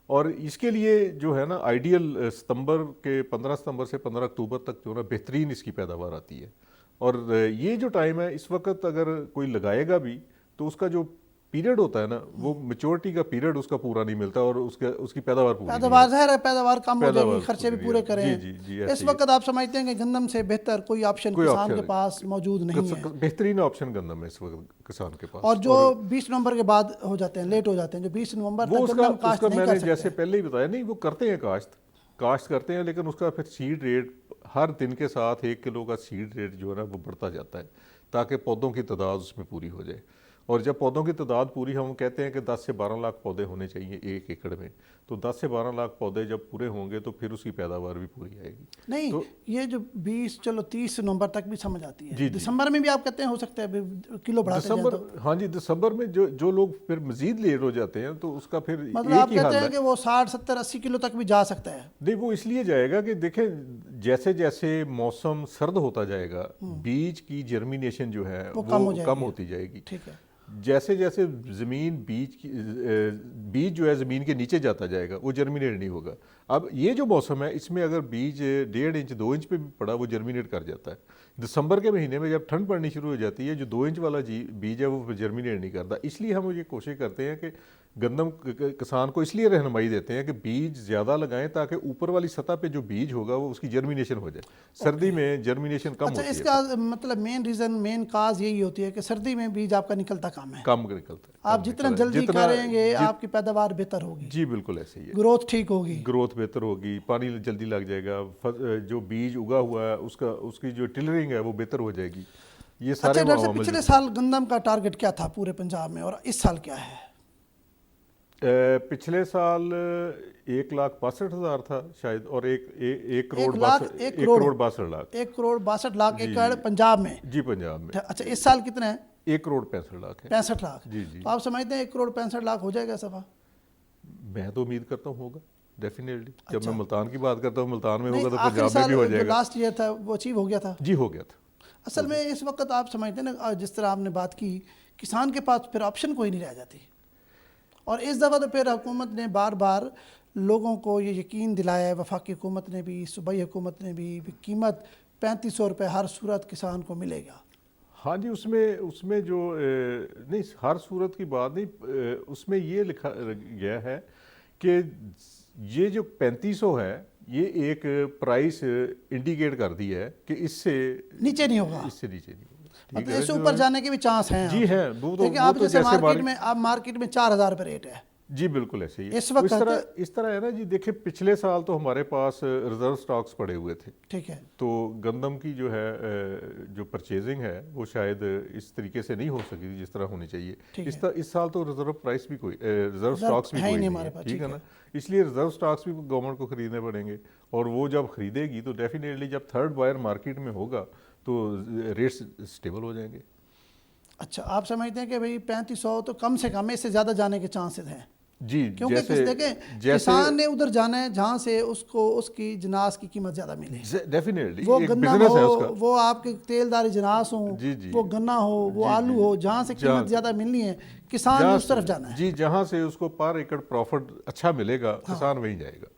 और इसके लिए जो है ना आइडियल सितंबर के 15 सितंबर से 15 अक्टूबर तक जो ना बेहतरीन इसकी पैदावार आती है। और ये जो टाइम है इस वक्त अगर कोई लगाएगा भी तो उसका जो पीरियड होता है ना वो मेच्योरिटी का पीरियड उसका पूरा नहीं मिलता और उसकी पैदावार पूरी नहीं पैदावार ज़ाहिर है, पैदावार कम हो पैदावार जाएगी, खर्चे भी पूरी पूरे नहीं करें। जी जी जी इस ऐसे ही है। वक्त आप समझते हैं कि गंदम से बेहतर कोई ऑप्शन कोई किसान के ऑप्शन पास मौजूद नहीं है? बेहतरीन ऑप्शन गंदम है इस वक्त किसान के पास। और जो 20 नवंबर के बाद हो जाते हैं, लेट हो जाते हैं, जो 20 नवंबर वो तक गंदम काश्त नहीं मैंने कर जैसे सकते। पहले ही बताया, नहीं वो करते हैं काश्त करते हैं, लेकिन उसका फिर सीड रेट हर दिन के साथ 1 किलो का सीड रेट जो है ना वो बढ़ता जाता है ताकि पौधों की तादाद उसमें पूरी हो जाए। और जब पौधों की तादाद पूरी, हम कहते हैं कि 10 से 12 लाख पौधे होने चाहिए 1 एकड़ में, तो 10 से 12 लाख पौधे जब पूरे होंगे तो फिर उसकी पैदावार भी पूरी आएगी। नहीं तो ये जो 20 चलो 30 नवंबर तक भी समझ आती है, जी, जी। दिसंबर में भी आप कहते हैं हो सकता है अभी किलो बढ़ाते जाएं दिसंबर, तो? हाँ जी, दिसंबर में जो लोग फिर मजीद लेट हो जाते हैं तो उसका फिर मतलब एक आप ही हाल कहते है। हैं कि वो 60 70 80 किलो तक भी जा सकता है? नहीं, वो इसलिए जाएगा कि देखें जैसे जैसे मौसम सर्द होता जाएगा बीज की जर्मिनेशन जो है वो वो कम कम हो होती जाएगी। ठीक है। जैसे जैसे ज़मीन बीज जो है ज़मीन के नीचे जाता जाएगा वो जर्मिनेट नहीं होगा। अब ये जो मौसम है इसमें अगर बीज 1.5 इंच 2 इंच पे भी पड़ा वो जर्मिनेट कर जाता है। दिसंबर के महीने में जब ठंड पड़नी शुरू हो जाती है जो 2 इंच वाला बीज है वो जर्मिनेट नहीं करता। इसलिए हम ये कोशिश करते हैं कि गंदम किसान को इसलिए रहनुमाई देते हैं कि बीज ज़्यादा लगाएं ताकि ऊपर वाली सतह पे जो बीज होगा वो उसकी जर्मिनेशन हो जाए। सर्दी में जर्मिनेशन कम अच्छा, होती है। इसका मतलब मेन रीज़न, मेन काज यही होती है कि सर्दी में बीज आपका निकलता कम है। कम निकलता है। आप जितना जल्दी करेंगे आपकी पैदावार बेहतर होगी। जी बिल्कुल ऐसे ही है। ग्रोथ ठीक होगी। ग्रोथ बेहतर होगी, पानी जल्दी लग जाएगा, जो बीज उगा हुआ है उसकी जो टिलरिंग है वो बेहतर हो जाएगी। ये सारे अच्छा, डॉक्टर साहब, अवामिल पिछले साल गंदम का टारगेट क्या था पूरे पंजाब में और इस साल क्या है? पिछले साल 1,62,000 था शायद और एक करोड़ 62 लाख 1,62,00,000 एकड़ पंजाब में। जी पंजाब में। अच्छा, इस साल कितने हैं? 1,65,00,000 है। 65 लाख। जी जी। तो आप समझते हैं 1,65,00,000 हो जाएगा सफा? मैं तो उम्मीद करता हूँ होगा डेफिनेटली। जब अच्छा। मैं मुल्तान की बात करता हूँ मुल्तान में नहीं, होगा तो आखिरी पंजाब में साल भी हो जो जाएगा। लास्ट ईयर था वो अचीव हो गया था? जी हो गया था। असल में इस वक्त आप समझते हैं ना, जिस तरह आपने बात की, किसान के पास फिर ऑप्शन कोई नहीं रह जाती। और इस दफ़ा तो फिर हुकूमत ने बार बार लोगों को ये यकीन दिलाया है, वफाकी हुकूमत ने भी, सूबाई हुकूमत ने भी कीमत 3500 रुपये हर सूरत किसान को मिलेगा। हाँ जी, उसमें जो नहीं हर सूरत की बात नहीं, उसमें ये लिखा गया है कि ये जो 3500 है ये एक प्राइस इंडिकेट कर दी है कि इससे नीचे नहीं होगा। इससे नीचे नहीं होगा। मतलब इससे ऊपर जाने के भी चांस हैं? जी हैं। देखिए आप जैसे मार्केट में 4,000 रुपये रेट है जी बिल्कुल ऐसे ही है। इस वक्त इस तरह है ना जी। देखिए पिछले साल तो हमारे पास रिजर्व स्टॉक्स पड़े हुए थे। ठीक है। तो गंदम की जो है जो परचेजिंग है वो शायद इस तरीके से नहीं हो सकी थी जिस तरह होनी चाहिए। इस साल तो रिजर्व प्राइस भी कोई रिजर्व स्टॉक्स भी कोई नहीं है। ठीक है ना, इसलिए रिजर्व स्टॉक्स भी गवर्नमेंट को खरीदने पड़ेंगे और वो जब खरीदेगी तो डेफिनेटली जब थर्ड बायर मार्केट में होगा तो रेट्स स्टेबल हो जाएंगे। अच्छा, आप समझते हैं कि भाई 3500 तो कम से कम, इससे ज़्यादा जाने के चांसेस हैं? जी, क्योंकि देखें किसान ने उधर जाना है जहाँ से उसको उसकी जनास की कीमत ज़्यादा मिले। डेफिनेटली वो एक गन्ना बिजनेस हो, है उसका। वो आपके तेलदारी जनास हो, वो गन्ना हो, वो आलू हो, जहाँ से कीमत ज़्यादा मिलनी है किसान ने उस तरफ जाना है। जी, जहाँ से उसको पर एकड़ प्रॉफिट अच्छा मिलेगा किसान वहीं जाएगा।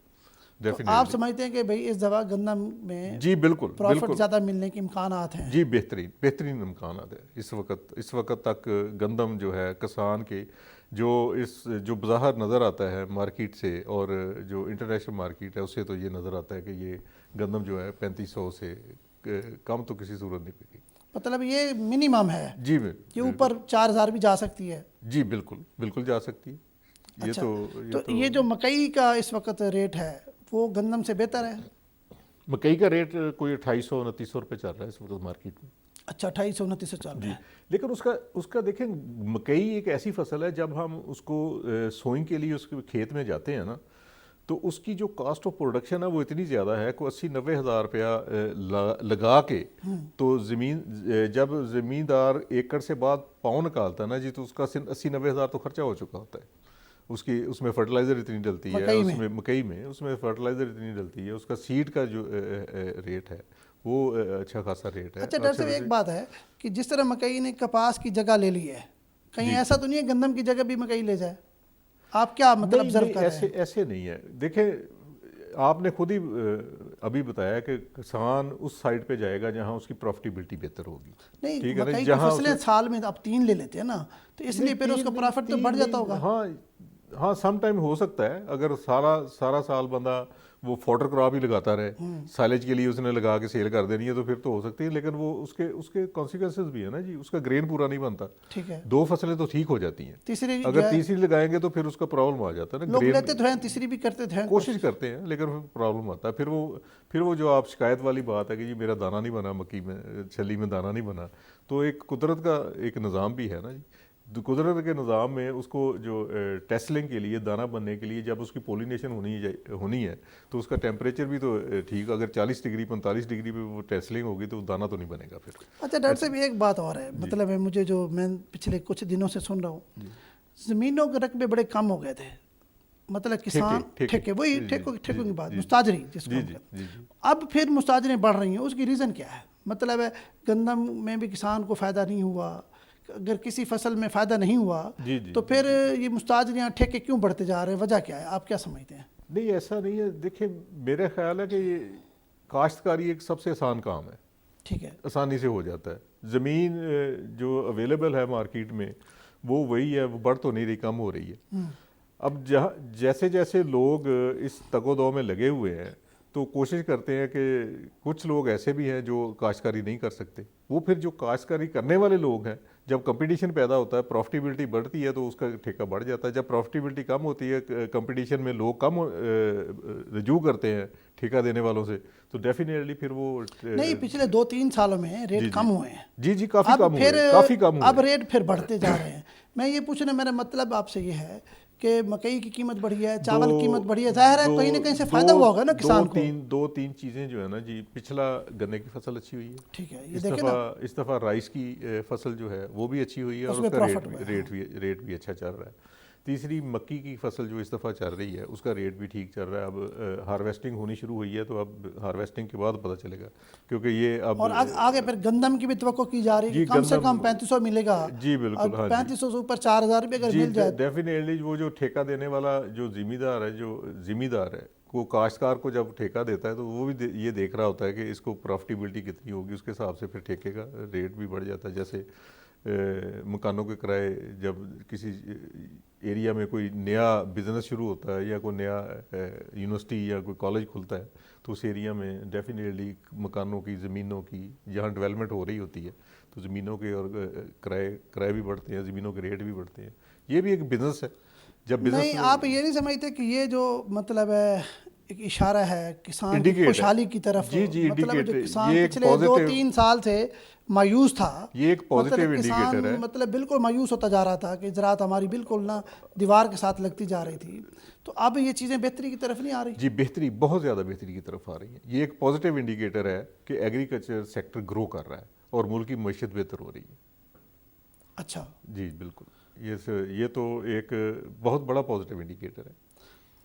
तो आप समझते हैं कि भाई इस दफा गन्ना में जी बिल्कुल प्रॉफिट ज़्यादा मिलने के इम्कानात हैं? जी बेहतरीन इम्कानात है। इस वक्त तक गंदम जो है किसान के जो बाहर नज़र आता है मार्केट से और जो इंटरनेशनल मार्केट है उससे तो ये नज़र आता है कि ये गंदम जो है 3500 से कम तो किसी सूरत नहीं बिकेगी। मतलब ये मिनिमम है जी, ये ऊपर 4,000 भी जा सकती है? जी बिल्कुल जा सकती है। अच्छा, तो ये जो मकई का इस वक्त रेट है वो गंदम से बेहतर है? मकई का रेट कोई 2800-2900 रुपये चल रहा है इस वक्त मार्केट में। अच्छा, 2800-2900 चल रहा है। लेकिन उसका देखें, मकई एक ऐसी फसल है जब हम उसको सोइंग के लिए उसके खेत में जाते हैं ना तो उसकी जो कास्ट ऑफ प्रोडक्शन है वो इतनी ज़्यादा है कि 80-90 हज़ार रुपया लगा के तो ज़मीन जब ज़मींदार एकड़ से बाद पाँव निकालता है ना जी, तो उसका 80-90 हज़ार तो खर्चा हो चुका होता है। उसकी उसमें फर्टिलाइज़र इतनी डलती है, उसमें मकई में उसमें फर्टिलाइज़र इतनी डलती है, उसका सीड का जो रेट है वो अच्छा खासा रेट है। अच्छा डॉक्टर साहब, एक बात है कि जिस तरह मकई ने कपास की जगह ले ली है, कहीं ऐसा तो नहीं है गंदम की जगह भी मकई ले जाए? आप क्या मतलब ऑब्जर्व कर रहे हैं? ऐसे नहीं है। देखें, आपने खुद ही अभी बताया कि किसान उस साइड पे जाएगा जहां उसकी प्रॉफिटेबिलिटी बेहतर होगी। नहीं, ठीक है ना, मकई की जहां फसलें साल में आप 3 ले लेते हैं ना, तो इसलिए फिर उसका प्रॉफिट तो बढ़ जाता होगा। हाँ, सम टाइम हो सकता है। अगर सारा साल बंदा वो फॉडर क्रॉप ही लगाता रहे, साइलेज के लिए उसने लगा के सेल कर देनी है, तो फिर तो हो सकती है, लेकिन वो उसके कॉन्सिक्वेंसेस भी है ना जी। उसका ग्रेन पूरा नहीं बनता। ठीक है, 2 फसलें तो ठीक हो जाती हैं, तीसरी अगर तीसरी लगाएंगे तो फिर उसका प्रॉब्लम आ जाता है ना। लोग लेते तो हैं, तीसरी भी करते थे, कोशिश करते हैं, लेकिन फिर प्रॉब्लम आता है। फिर वो जो आप शिकायत वाली बात है कि जी मेरा दाना नहीं बना, मक्की में छली में दाना नहीं बना, तो एक कुदरत का एक निज़ाम भी है ना जी। कुदरत के निज़ाम में उसको जो टेस्लिंग के लिए, दाना बनने के लिए, जब उसकी पोलिनेशन होनी है तो उसका टेम्परेचर भी तो ठीक, अगर 40 डिग्री 45 डिग्री पे वो टेस्लिंग होगी तो दाना तो नहीं बनेगा फिर। अच्छा डॉक्टर साहब, एक बात और है, मतलब है मुझे जो मैं पिछले कुछ दिनों से सुन रहा हूँ, ज़मीनों के रकबे बड़े कम हो गए थे, मतलब किसान ठेके वही ठेकों की बात, मुस्ताजरी जिसको हम कहते हैं। अब फिर मुस्ताजरें बढ़ रही हैं, उसकी रीज़न क्या है? मतलब है गंदम में भी किसान को फ़ायदा नहीं हुआ, अगर किसी फसल में फ़ायदा नहीं हुआ तो फिर ये मुस्ताजरियाँ ठेके क्यों बढ़ते जा रहे हैं? वजह क्या है, आप क्या समझते हैं? नहीं, ऐसा नहीं है। देखिए, मेरा ख्याल है कि ये काश्तकारी एक सबसे आसान काम है। ठीक है, आसानी से हो जाता है। ज़मीन जो अवेलेबल है मार्केट में वो वही है, वो बढ़ तो नहीं रही, कम हो रही है। अब जैसे जैसे लोग इस तगोदो में लगे हुए हैं तो कोशिश करते हैं कि कुछ लोग ऐसे भी हैं जो काश्तकारी नहीं कर सकते। वो फिर जो काश्तकारी करने वाले लोग हैं, जब कंपटीशन पैदा होता है, प्रॉफिटेबिलिटी बढ़ती है तो उसका ठेका बढ़ जाता है। जब प्रॉफिटेबिलिटी कम होती है, कंपटीशन में लोग कम रजू करते हैं ठेका देने वालों से, तो डेफिनेटली फिर वो नहीं, पिछले 2-3 सालों में रेट कम हुए हैं। जी, काफ़ी कम हुए, काफ़ी कम हुए। अब रेट फिर बढ़ते जा रहे हैं। मैं ये पूछना, मेरा मतलब आपसे ये है कि मकई की कीमत बढ़ी है, चावल की कीमत बढ़ी है, जाहिर है कहीं ना कहीं से फायदा हुआ होगा ना किसान को। दो तीन चीज़ें जो है ना जी, पिछला गन्ने की फसल अच्छी हुई है। ठीक है, ये इस दफ़ा राइस की फसल जो है वो भी अच्छी हुई है और उसका रेट भी अच्छा चल रहा है। तीसरी, मक्की की फसल जो इस दफ़ा चल रही है उसका रेट भी ठीक चल रहा है। अब हार्वेस्टिंग होनी शुरू हुई है, तो अब हार्वेस्टिंग के बाद पता चलेगा, क्योंकि ये अब और आगे फिर गंदम की भी तवक्को की जा रही है, कम से कम 3500 मिलेगा जी। बिल्कुल, हाँ, 3500 से ऊपर 4000 रुपये अगर मिल जाए डेफिनेटली वो जो ठेका देने वाला जो जिम्मेदार है वो काश्तकार को जब ठेका देता है तो वो भी ये देख रहा होता है कि इसको प्रॉफिटेबिलिटी कितनी होगी, उसके हिसाब से फिर ठेके का रेट भी बढ़ जाता है। जैसे मकानों के किराए, जब किसी एरिया में कोई नया बिज़नेस शुरू होता है या कोई नया यूनिवर्सिटी या कोई कॉलेज खुलता है तो उस एरिया में डेफिनेटली मकानों की, ज़मीनों की, जहाँ डेवलपमेंट हो रही होती है तो ज़मीनों के और किराए भी बढ़ते हैं, ज़मीनों के रेट भी बढ़ते हैं। ये भी एक बिज़नेस है। जब बिज़नेस नहीं, आप ये नहीं समझते कि ये जो मतलब है एक इशारा है किसान की खुशहाली की तरफ? जी, मतलब जो किसान पिछले 2-3 साल से मायूस था, ये एक पॉजिटिव इंडिकेटर है। मतलब बिल्कुल मायूस होता जा रहा था कि ज़राअत हमारी बिल्कुल ना दीवार के साथ लगती जा रही थी, तो अब ये चीज़ें बेहतरी की तरफ नहीं आ रही? जी, बेहतरी, बहुत ज़्यादा बेहतरी की तरफ आ रही है। ये एक पॉजिटिव इंडिकेटर है कि एग्रीकल्चर सेक्टर ग्रो कर रहा है और मुल्क की मईशत बेहतर हो रही है। अच्छा जी, बिल्कुल, ये तो एक बहुत बड़ा पॉजिटिव इंडिकेटर है।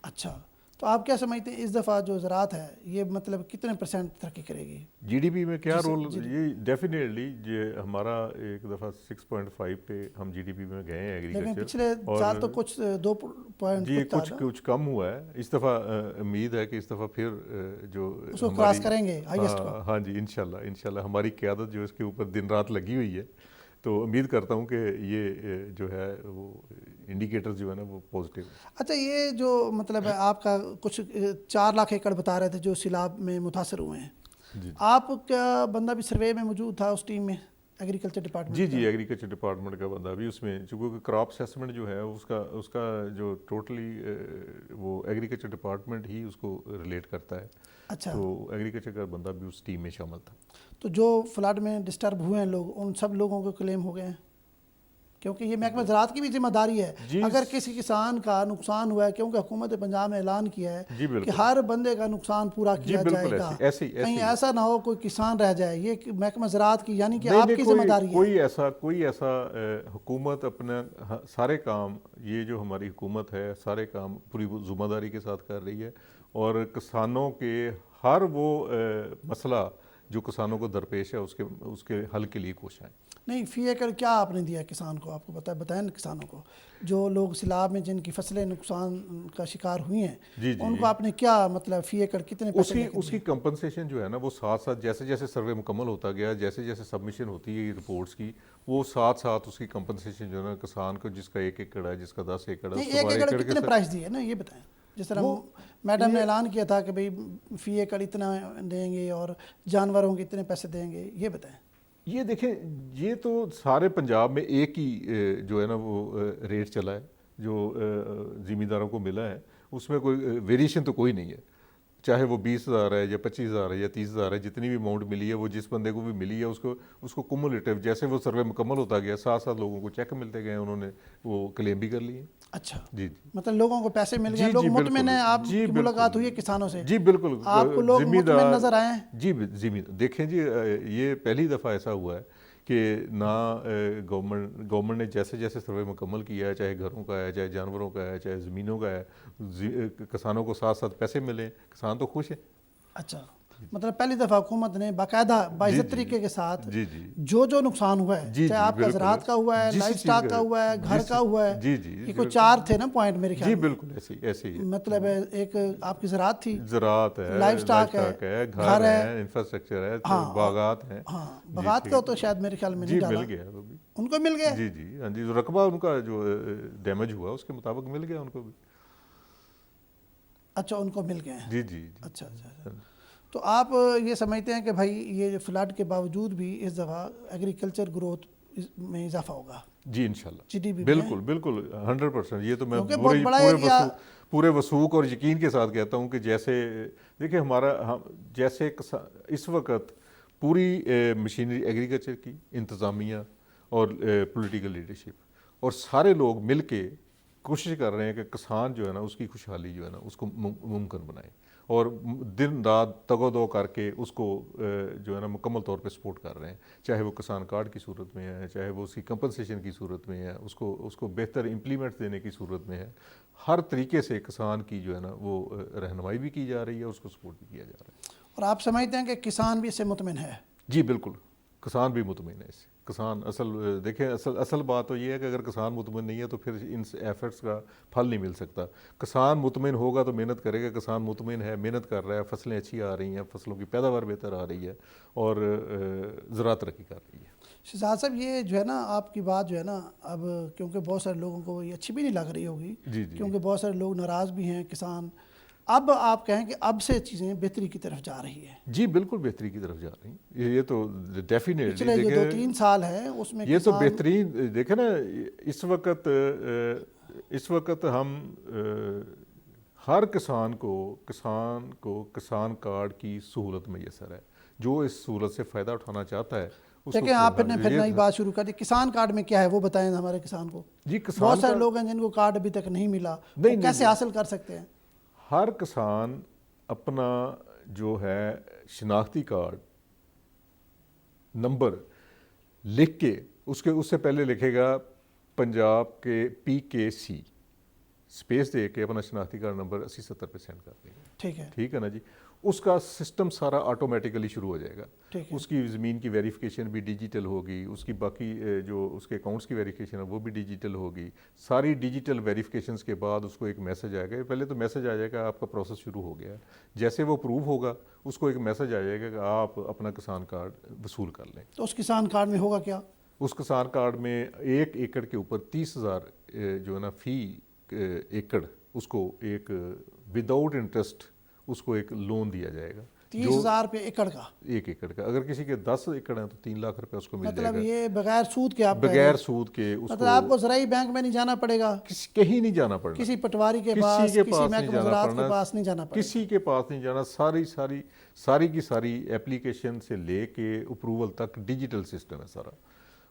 अच्छा, तो आप क्या समझते हैं इस दफ़ा जो ज़राअत है ये मतलब कितने % तरक्की करेगी? जीडीपी में क्या रोल? ये डेफिनेटली ये हमारा एक दफ़ा 6.5 पे हम जीडीपी में गए हैं एग्रीकल्चर, लेकिन पिछले साल तो कुछ 2 पॉइंट जी कुछ कम हुआ है। इस दफ़ा उम्मीद है कि इस दफ़ा फिर जो उसको क्रॉस करेंगे हाईएस्ट को। हाँ जी, इंशाल्लाह हमारी क़यादत जो इसके ऊपर दिन रात लगी हुई है, तो उम्मीद करता हूँ कि ये जो है वो इंडिकेटर्स जो है ना वो पॉजिटिव। अच्छा, ये जो मतलब है आपका कुछ 4 लाख एकड़ बता रहे थे जो सैलाब में मुतासर हुए हैं, आपका बंदा भी सर्वे में मौजूद था उस टीम में एग्रीकल्चर डिपार्टमेंट? जी, एग्रीकल्चर डिपार्टमेंट का बंदा भी उसमें, चूँकि क्रॉप असेसमेंट जो है उसका जो टोटली वो एग्रीकल्चर डिपार्टमेंट ही उसको रिलेट करता है। अच्छा, तो एग्रीकल्चर का बंदा भी उस टीम में शामिल था। तो जो फ्लड में डिस्टर्ब हुए हैं लोग, उन सब लोगों के क्लेम हो गए हैं? क्योंकि ये महकमा ज़राअत की भी जिम्मेदारी जी। है। अगर किसी किसान का नुकसान हुआ है, क्योंकि हुकूमत पंजाब ने ऐलान किया है जी कि बिल्कुल। हर बंदे का नुकसान पूरा जी किया बिल्कुल, जाएगा, ऐसे कहीं ही ऐसा ना हो कोई किसान रह जाए। ये महकमा ज़राअत की यानी कि नहीं आपकी कोई जिम्मेदारी है। कोई ऐसा हुकूमत अपना सारे काम, ये जो हमारी हुकूमत है सारे काम पूरी जिम्मेदारी के साथ कर रही है और किसानों के हर वो मसला जो किसानों को दरपेश है उसके हल के लिए कोशिश है। नहीं, फी एकड़ क्या आपने दिया किसान को? आपको बताएं ना किसानों को, जो लोग सैलाब में जिनकी फसलें नुकसान का शिकार हुई हैं, जी जी उनको आपने क्या मतलब फी एकड़ कितने पैसे लेके दिए? उसकी कंपनसेशन जो है ना वो साथ साथ जैसे जैसे सर्वे मुकम्मल होता गया, जैसे जैसे सबमिशन होती है रिपोर्ट्स की, वो साथ साथ उसकी कंपनसेशन जो है ना किसान को, जिसका 1 एकड़ है, जिसका 10 एकड़ है, नहीं, उसको 1 12 एकड़ एकड़ कितने के प्राइस दिए ना, ये बताएं। जिस तरह मैडम ने ऐलान किया था कि भाई फी एकड़ इतना देंगे और जानवरों के इतने पैसे देंगे, ये बताएं। ये देखें, ये तो सारे पंजाब में एक ही जो है ना वो रेट चला है जो ज़मींदारों को मिला है, उसमें कोई वेरिएशन तो कोई नहीं है। चाहे वो 20,000 है या 25,000 है या 30,000 है, जितनी भी अमाउंट मिली है वो जिस बंदे को भी मिली है उसको कुमुलेटिव, जैसे वो सर्वे मुकम्मल होता गया साथ साथ लोगों को चेक मिलते गए, उन्होंने वो क्लेम भी कर लिए। अच्छा जी जी मतलब लोगों को पैसे मिल जी गए, लोग जी मुतमिन बिल्कुल हैं। आपकी जी मुलाकात बिल्कुल हुई है किसानों से? जी बिल्कुल। आपको लोग मुतमिन नजर आए हैं? जी जिम्मेदार देखें जी, ये पहली दफ़ा ऐसा हुआ है कि ना गवर्नमेंट ने जैसे जैसे सर्वे मुकम्मल किया है, चाहे घरों का है, चाहे जानवरों का है, चाहे ज़मीनों का है, किसानों को साथ साथ पैसे मिले, किसान तो खुश है। अच्छा, मतलब पहली दफ़ा हुकूमत ने बाकायदा बाइज़्ज़त जी तरीके के साथ जी जी जो नुकसान हुआ है, जी चाहे जी आपका बिल्कुल, ज़राअत का हुआ है, जिस लाइफ चीज़ स्टॉक का हुआ है, घर का हुआ है, जी जी ये कोई 4 थे ना पॉइंट मेरे जी ख्याल में। बिल्कुल ऐसे ही है। मतलब एक आपकी ज़राअत थी, ज़राअत है, लाइफ स्टॉक है, घर है, इंफ्रास्ट्रक्चर है, हाँ, बागात हैं। हाँ जी बागात ठीक का है। तो शायद मेरे ख्याल में नहीं जी डाला, मिल गया वो भी। उनको मिल गया। जी जी हाँ जी, जो रकबा उनका जो डैमेज हुआ उसके मुताबिक मिल गया उनको भी। अच्छा, उनको मिल गए हैं। जी जी जी अच्छा अच्छा अच्छा। तो आप ये समझते हैं कि भाई ये फ्लड के बावजूद भी इस दफ़ा एग्रीकल्चर ग्रोथ में इजाफा होगा? जी इंशाल्लाह GDP बिल्कुल बिल्कुल 100%। ये तो मैं क्योंकि बहुत बड़ा एरिया, पूरे वसूख और यकीन के साथ कहता हूँ कि जैसे देखिए जैसे इस वक्त पूरी मशीनरी एग्रीकल्चर की इंतज़ामिया और पॉलिटिकल लीडरशिप और सारे लोग मिल के कोशिश कर रहे हैं कि किसान जो है ना उसकी खुशहाली जो है ना उसको मुमकिन बनाए और दिन रात तगोदो करके उसको जो है ना मुकम्मल तौर पे सपोर्ट कर रहे हैं, चाहे वो किसान कार्ड की सूरत में है, चाहे वो उसकी कंपनसेशन की सूरत में है, उसको बेहतर इम्प्लीमेंट देने की सूरत में है। हर तरीके से किसान की जो है ना वो रहनुमाई भी की जा रही है, उसको सपोर्ट भी किया जा रहा है। और आप समझते हैं कि किसान भी इससे मुतमिन है? जी बिल्कुल, किसान भी मुतमिन है इससे। किसान देखें असल बात तो ये है कि अगर किसान मुतमिन नहीं है तो फिर इन एफर्ट्स का फल नहीं मिल सकता। किसान मुतमिन होगा तो मेहनत करेगा, किसान मुतमिन है, मेहनत कर रहा है, फसलें अच्छी आ रही हैं, फसलों की पैदावार बेहतर आ रही है और ज़राअत तरक्की कर रही है। शहजाद साहब, ये जो है ना आपकी बात जो है ना, अब क्योंकि बहुत सारे लोगों को ये अच्छी भी नहीं लग रही होगी, जी जी क्योंकि बहुत सारे लोग नाराज़ भी हैं किसान। अब आप कहें कि अब से चीज़ें बेहतरी की तरफ जा रही है? जी बिल्कुल बेहतरी की तरफ जा रही हैं, ये तो डेफिनेटली। पिछले जो 2-3 साल है उसमें ये तो बेहतरीन देखे ना। इस वक्त हम हर किसान को किसान कार्ड की सहूलत मैसर है। जो इस सहूलत से फ़ायदा उठाना चाहता है देखें, आप फिर नई बात शुरू कर दी। किसान कार्ड में क्या है वो बताएं हमारे किसान को। जी बहुत सारे लोग हैं जिनको कार्ड अभी तक नहीं मिला, वो कैसे हासिल कर सकते हैं? हर किसान अपना जो है शिनाख्ती कार्ड नंबर लिख के उससे पहले लिखेगा पंजाब के PKC स्पेस दे के अपना शिनाख्ती कार्ड नंबर 80-70 सेंड कर देगा। ठीक है ना जी। उसका सिस्टम सारा ऑटोमेटिकली शुरू हो जाएगा। उसकी ज़मीन की वेरिफिकेशन भी डिजिटल होगी, उसकी बाकी जो उसके अकाउंट्स की वेरिफिकेशन है वो भी डिजिटल होगी। सारी डिजिटल वेरिफिकेशंस के बाद उसको एक मैसेज आएगा। पहले तो मैसेज आ जाएगा आपका प्रोसेस शुरू हो गया है। जैसे वो अप्रूव होगा उसको एक मैसेज आ जाएगा कि आप अपना किसान कार्ड वसूल कर लें। तो उस किसान कार्ड में होगा क्या? उस किसान कार्ड में 1 एकड़ के ऊपर 30,000 जो है ना फ़ी एकड़ उसको एक विदाउट इंटरेस्ट उसको एक लोन दिया जाएगा। 30,000 रुपये एकड़ का? 1 एकड़ का। अगर किसी के 10 एकड़ हैं तो 3 लाख रुपए उसको मिल जाएगा। मतलब ये बगैर सूद के? आप बगैर सूद के उसको, मतलब आपको ज़राई बैंक में नहीं जाना पड़ेगा, कहीं नहीं जाना पड़ना, किसी पटवारी के पास, किसी महकमा ज़राअत के पास नहीं जाना पड़ेगा, किसी के पास नहीं जाना। सारी की सारी एप्लीकेशन से लेके अप्रूवल तक डिजिटल सिस्टम है सारा।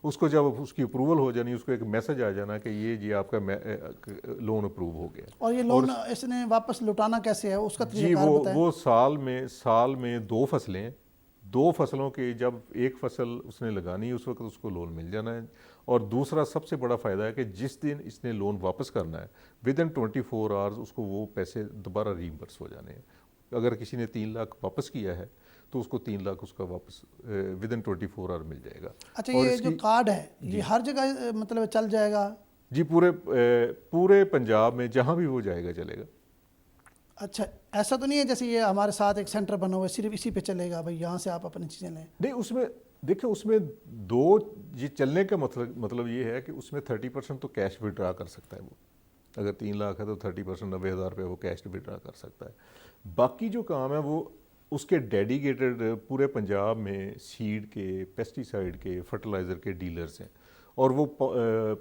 उसको जब उसकी अप्रूवल हो जानी, उसको एक मैसेज आ जाना कि ये जी आपका लोन अप्रूव हो गया। और ये लोन इसने वापस लौटाना कैसे है, उसका जी तरीका बताएं। वो साल में 2 फसलें, 2 फसलों के जब एक फसल उसने लगानी उस वक्त उसको लोन मिल जाना है। और दूसरा सबसे बड़ा फ़ायदा है कि जिस दिन इसने लोन वापस करना है विद इन 24 आवर्स उसको वो पैसे दोबारा रीइंबर्स हो जाने हैं। अगर किसी ने 3 लाख वापस किया है तो उसको 3 लाख उसका वापस विद इन 24 आवर मिल जाएगा। अच्छा, ये जो कार्ड है ये हर जगह मतलब चल जाएगा? जी पूरे पंजाब में जहाँ भी वो जाएगा चलेगा। अच्छा, ऐसा तो नहीं है जैसे ये हमारे साथ एक सेंटर बना हुआ है सिर्फ इसी पे चलेगा, भाई यहाँ से आप अपनी चीज़ें लें? नहीं, उसमें देखिए उसमें दो ये चलने का मतलब ये है कि उसमें 30% तो कैश विड्रा कर सकता है वो। अगर 3 लाख है तो 30% 90,000 रुपये वो कैश विड्रा कर सकता है। बाकी जो काम है वो उसके डेडिकेटेड पूरे पंजाब में सीड के, पेस्टिसाइड के, फर्टिलाइज़र के डीलर्स हैं और वो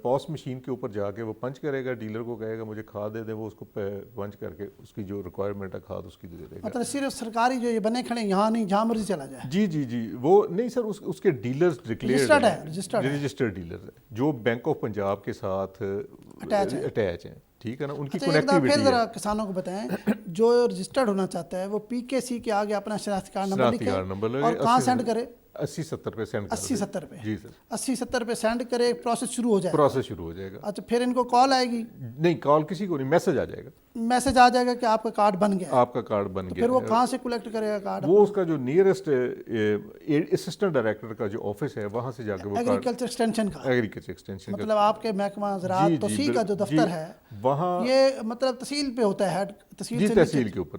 पॉस मशीन के ऊपर जाके वो पंच करेगा, डीलर को कहेगा मुझे खाद दे दे, वो उसको पंच करके उसकी जो रिक्वायरमेंट है खाद उसकी दे देगा। मतलब सिर्फ सरकारी जो ये बने खड़े यहाँ नहीं, जहाँ मर्जी चला जाए? जी वो नहीं सर, उसके डीलर्स रजिस्टर्ड डीलर्स हैं जो बैंक ऑफ पंजाब के साथ अटैच हैं, ठीक है ना, उनकी कनेक्टिविटी है। किसानों को बताएं जो रजिस्टर्ड होना चाहता है वो PKC के आगे अपना शनाख्ती कार्ड नंबर लिखे और कहाँ सेंड करे? 80-70 पे सेंड 80-70 पे? जी सर, 80-70 पे सेंड करे, प्रोसेस शुरू हो जाएगा। अच्छा, फिर इनको कॉल आएगी? नहीं, कॉल किसी को नहीं, मैसेज आ जाएगा। मैसेज आ जाएगा कि आपका कार्ड बन गया? आपका कार्ड बन गया। फिर वो कहाँ से कलेक्ट करेगा कार्ड? वो उसका जो नियरेस्ट असिस्टेंट डायरेक्टर का जो ऑफिस है वहाँ से जाके वो एग्रीकल्चर एक्सटेंशन का मतलब आपके महकमा ज़राअत तहसील का जो दफ्तर है वहाँ, ये मतलब तहसील पे होता है, हेड तहसील के ऊपर,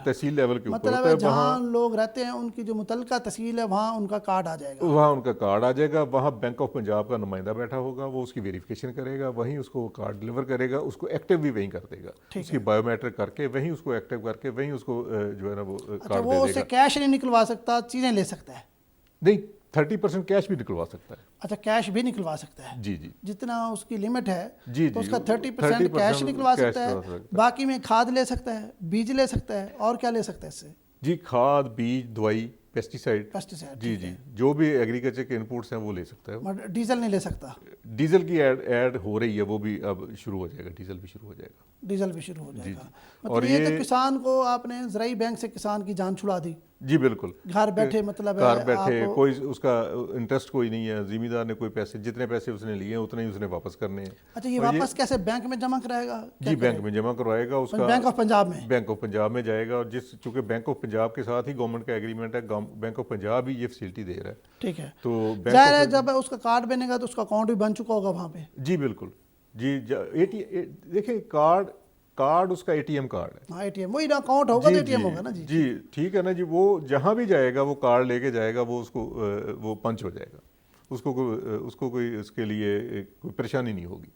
तहसील लेवल के ऊपर मतलब है, जहाँ लोग रहते हैं उनकी जो मुतलका तहसील है वहाँ उनका कार्ड आ जाएगा। वहाँ उनका कार्ड आ जाएगा, वहाँ बैंक ऑफ पंजाब का नुमाइंदा बैठा होगा, वो उसकी वेरिफिकेशन करेगा, वहीं उसको कार्ड डिलीवर करेगा, उसको एक्टिव भी वहीं कर देगा, उसकी बायोमेट्रिक करके वहीं उसको एक्टिव करके वहीं उसको जो है ना वो कार्ड दे देगा। वो उससे कैश नहीं निकलवा सकता, चीज़ें ले सकता है? नहीं, 30% कैश भी निकलवा सकता है। अच्छा, कैश भी निकलवा सकता है? जी जितना उसकी लिमिट है जी तो उसका 30% कैश निकलवा सकता है, बाकी में खाद ले सकता है, बीज ले सकता है, और क्या ले सकता है इससे? जी खाद, बीज, दवाई, पेस्टिसाइड जी जो भी एग्रीकल्चर के इनपुट्स हैं वो ले सकता है। डीजल नहीं ले सकता? डीजल की ऐड हो रही है, वो भी अब शुरू हो जाएगा, डीजल भी शुरू हो जाएगा। मतलब ये तो किसान को आपने ज़राई बैंक से किसान की जान छुड़ा दी। जी बिल्कुल, घर बैठे, मतलब घर बैठे कोई उसका इंटरेस्ट कोई नहीं है, जिम्मेदार ने कोई पैसे, जितने पैसे उसने लिए हैं उतने ही उसने वापस करने हैं। अच्छा, ये वापस कैसे बैंक में जमा कराएगा? जी बैंक में जमा करवाएगा, उसका बैंक ऑफ पंजाब में जाएगा, और चूंकि बैंक ऑफ पंजाब के साथ ही गवर्नमेंट का एग्रीमेंट है, बैंक ऑफ पंजाब ही ये फैसिलिटी दे रहा है। ठीक है, तो जाहिर है जब उसका कार्ड बनेगा तो उसका अकाउंट भी बन चुका होगा वहाँ पे? जी बिल्कुल जी, देखिए कार्ड उसका ATM कार्ड है। हाँ, ATM वही ना, अकाउंट होगा तो ATM होगा ना जी ठीक है ना जी। वो जहाँ भी जाएगा वो कार्ड लेके जाएगा, वो उसको वो पंच हो जाएगा, उसको कोई इसके लिए कोई परेशानी नहीं होगी।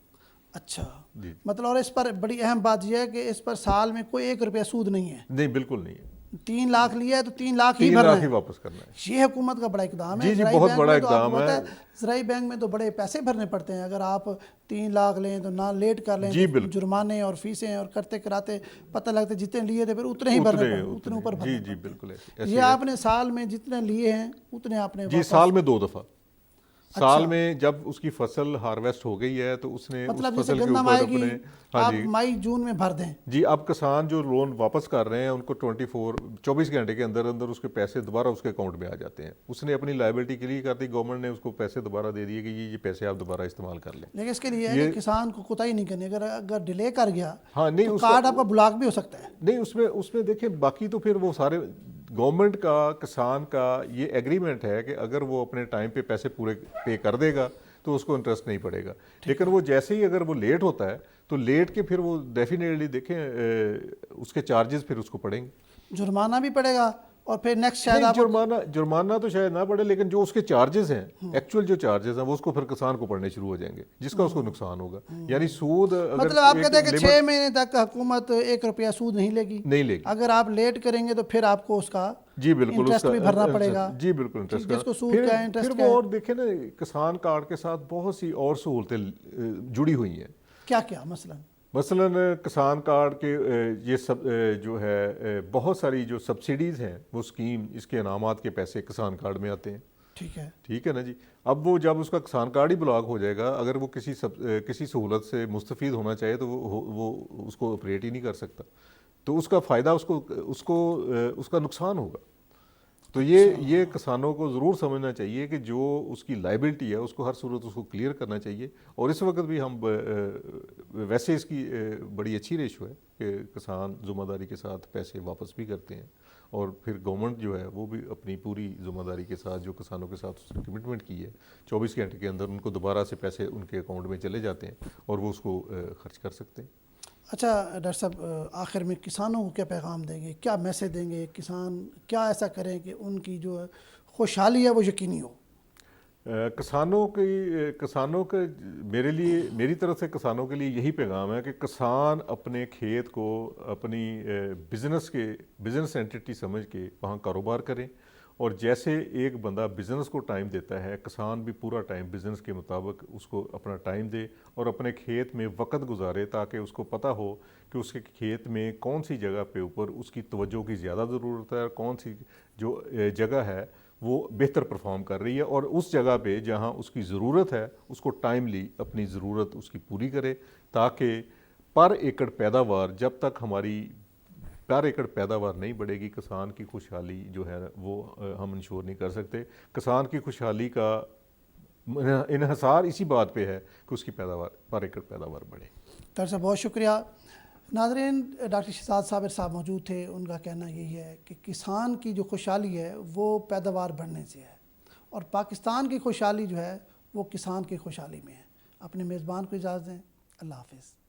अच्छा जी, मतलब और इस पर बड़ी अहम बात यह है कि इस पर साल में कोई 1 रुपया सूद नहीं है? नहीं, बिल्कुल नहीं है। 3 लाख लिया है तो 3 लाख ही भरना है, वापस करना है। ये हुकूमत का बड़ा इकदाम है। जी बहुत बड़ा इकदाम है। ज़राई बैंक में तो बड़े पैसे भरने पड़ते हैं, अगर आप 3 लाख लें तो ना लेट कर लें तो जुर्माने और फीसें और करते कराते पता लगता है जितने लिए थे फिर उतने ही भरने, उतने ऊपर भरने। जी बिल्कुल। ये आपने साल में जितने लिए हैं उतने आपने? जी साल में 2 दफ़ा। साल में जब उसकी फसल हार्वेस्ट हो गई है तो उसने मतलब उस फसल के ऊपर अपने आप मई जून में भर दें। जी, अब किसान जो लोन वापस कर रहे हैं उनको 24 घंटे के अंदर अंदर उसके पैसे दोबारा उसके अकाउंट में आ जाते हैं। उसने अपनी लायबिलिटी क्लियर कर दी, गवर्नमेंट ने उसको पैसे दोबारा दे दिए कि ये पैसे आप दोबारा इस्तेमाल कर लें। लेकिन इसके लिए ये किसान को कोताही नहीं करनी, अगर डिले कर गया हाँ नहीं, तो कार्ड आपका ब्लॉक भी हो सकता है। नहीं, उसमें देखिए बाकी तो फिर वो सारे गवर्नमेंट का किसान का ये एग्रीमेंट है कि अगर वो अपने टाइम पे पैसे पूरे पे कर देगा तो उसको इंटरेस्ट नहीं पड़ेगा। लेकिन वो जैसे ही अगर वो लेट होता है तो लेट के फिर वो डेफिनेटली देखें उसके चार्जेस फिर उसको पड़ेंगे, जुर्माना भी पड़ेगा, और फिर नेक्स्ट शायद जुर्माना तो शायद ना पड़े, लेकिन जो उसके चार्जेस हैं, एक्चुअल जो चार्जेस हैं वो उसको फिर किसान को पड़ने शुरू हो जाएंगे, जिसका उसको नुकसान होगा। यानी सूद मतलब आप कहते हैं कि 6 महीने तक हुकूमत 1 रुपया सूद नहीं लेगी। अगर आप लेट करेंगे तो फिर आपको उसका जी बिल्कुल इंटरेस्ट भी भरना पड़ेगा। जी बिल्कुल, इंटरेस्ट जिसको सूद का इंटरेस्ट फिर वो और देखें ना, किसान कार्ड के साथ बहुत सी और सहूलतें जुड़ी हुई हैं। क्या क्या? मसलन किसान कार्ड के ये सब जो है बहुत सारी जो सब्सिडीज़ हैं वो स्कीम, इसके इनामात के पैसे किसान कार्ड में आते हैं। ठीक है ना जी। अब वो जब उसका किसान कार्ड ही ब्लॉक हो जाएगा, अगर वो किसी सहूलत से मुस्तफ़ीद होना चाहे तो वो उसको ऑपरेट ही नहीं कर सकता, तो उसका फ़ायदा उसको उसको उसका नुकसान होगा। तो ये किसानों को ज़रूर समझना चाहिए कि जो उसकी लाइबिलिटी है उसको हर सूरत उसको क्लियर करना चाहिए। और इस वक्त भी हम वैसे इसकी बड़ी अच्छी रेशो है कि किसान ज़िम्मेदारी के साथ पैसे वापस भी करते हैं, और फिर गवर्नमेंट जो है वो भी अपनी पूरी ज़िम्मेदारी के साथ जो किसानों के साथ उसने कमिटमेंट की है 24 घंटे के अंदर उनको दोबारा से पैसे उनके अकाउंट में चले जाते हैं और वो उसको खर्च कर सकते हैं। अच्छा डॉक्टर साहब, आखिर में किसानों को क्या पैगाम देंगे, क्या मैसेज देंगे? किसान क्या ऐसा करें कि उनकी जो खुशहाली है वो यकीनी हो? किसानों के मेरी तरफ से किसानों के लिए यही पैगाम है कि किसान अपने खेत को अपनी बिज़नेस एंटिटी समझ के वहाँ कारोबार करें, और जैसे एक बंदा बिज़नेस को टाइम देता है, किसान भी पूरा टाइम बिज़नेस के मुताबिक उसको अपना टाइम दे और अपने खेत में वक्त गुजारे, ताकि उसको पता हो कि उसके खेत में कौन सी जगह पे ऊपर उसकी तवज्जो की ज़्यादा ज़रूरत है और कौन सी जो जगह है वो बेहतर परफॉर्म कर रही है, और उस जगह पे जहाँ उसकी ज़रूरत है उसको टाइमली अपनी ज़रूरत उसकी पूरी करे, ताकि पर एकड़ पैदावार जब तक हमारी पर एकड़ पैदावार नहीं बढ़ेगी, किसान की खुशहाली जो है वो हम इंश्योर नहीं कर सकते। किसान की खुशहाली का इन्हिसार इसी बात पे है कि उसकी पैदावार पर एकड़ पैदावार बढ़े। डॉक्टर साहब बहुत शुक्रिया। नाज़रीन, डॉक्टर शहजाद साबिर साहब मौजूद थे। उनका कहना यही है कि किसान की जो खुशहाली है वो पैदावार बढ़ने से है, और पाकिस्तान की खुशहाली जो है वो किसान की खुशहाली में है। अपने मेज़बान को इजाज़त दें। अल्लाह हाफ़िज़।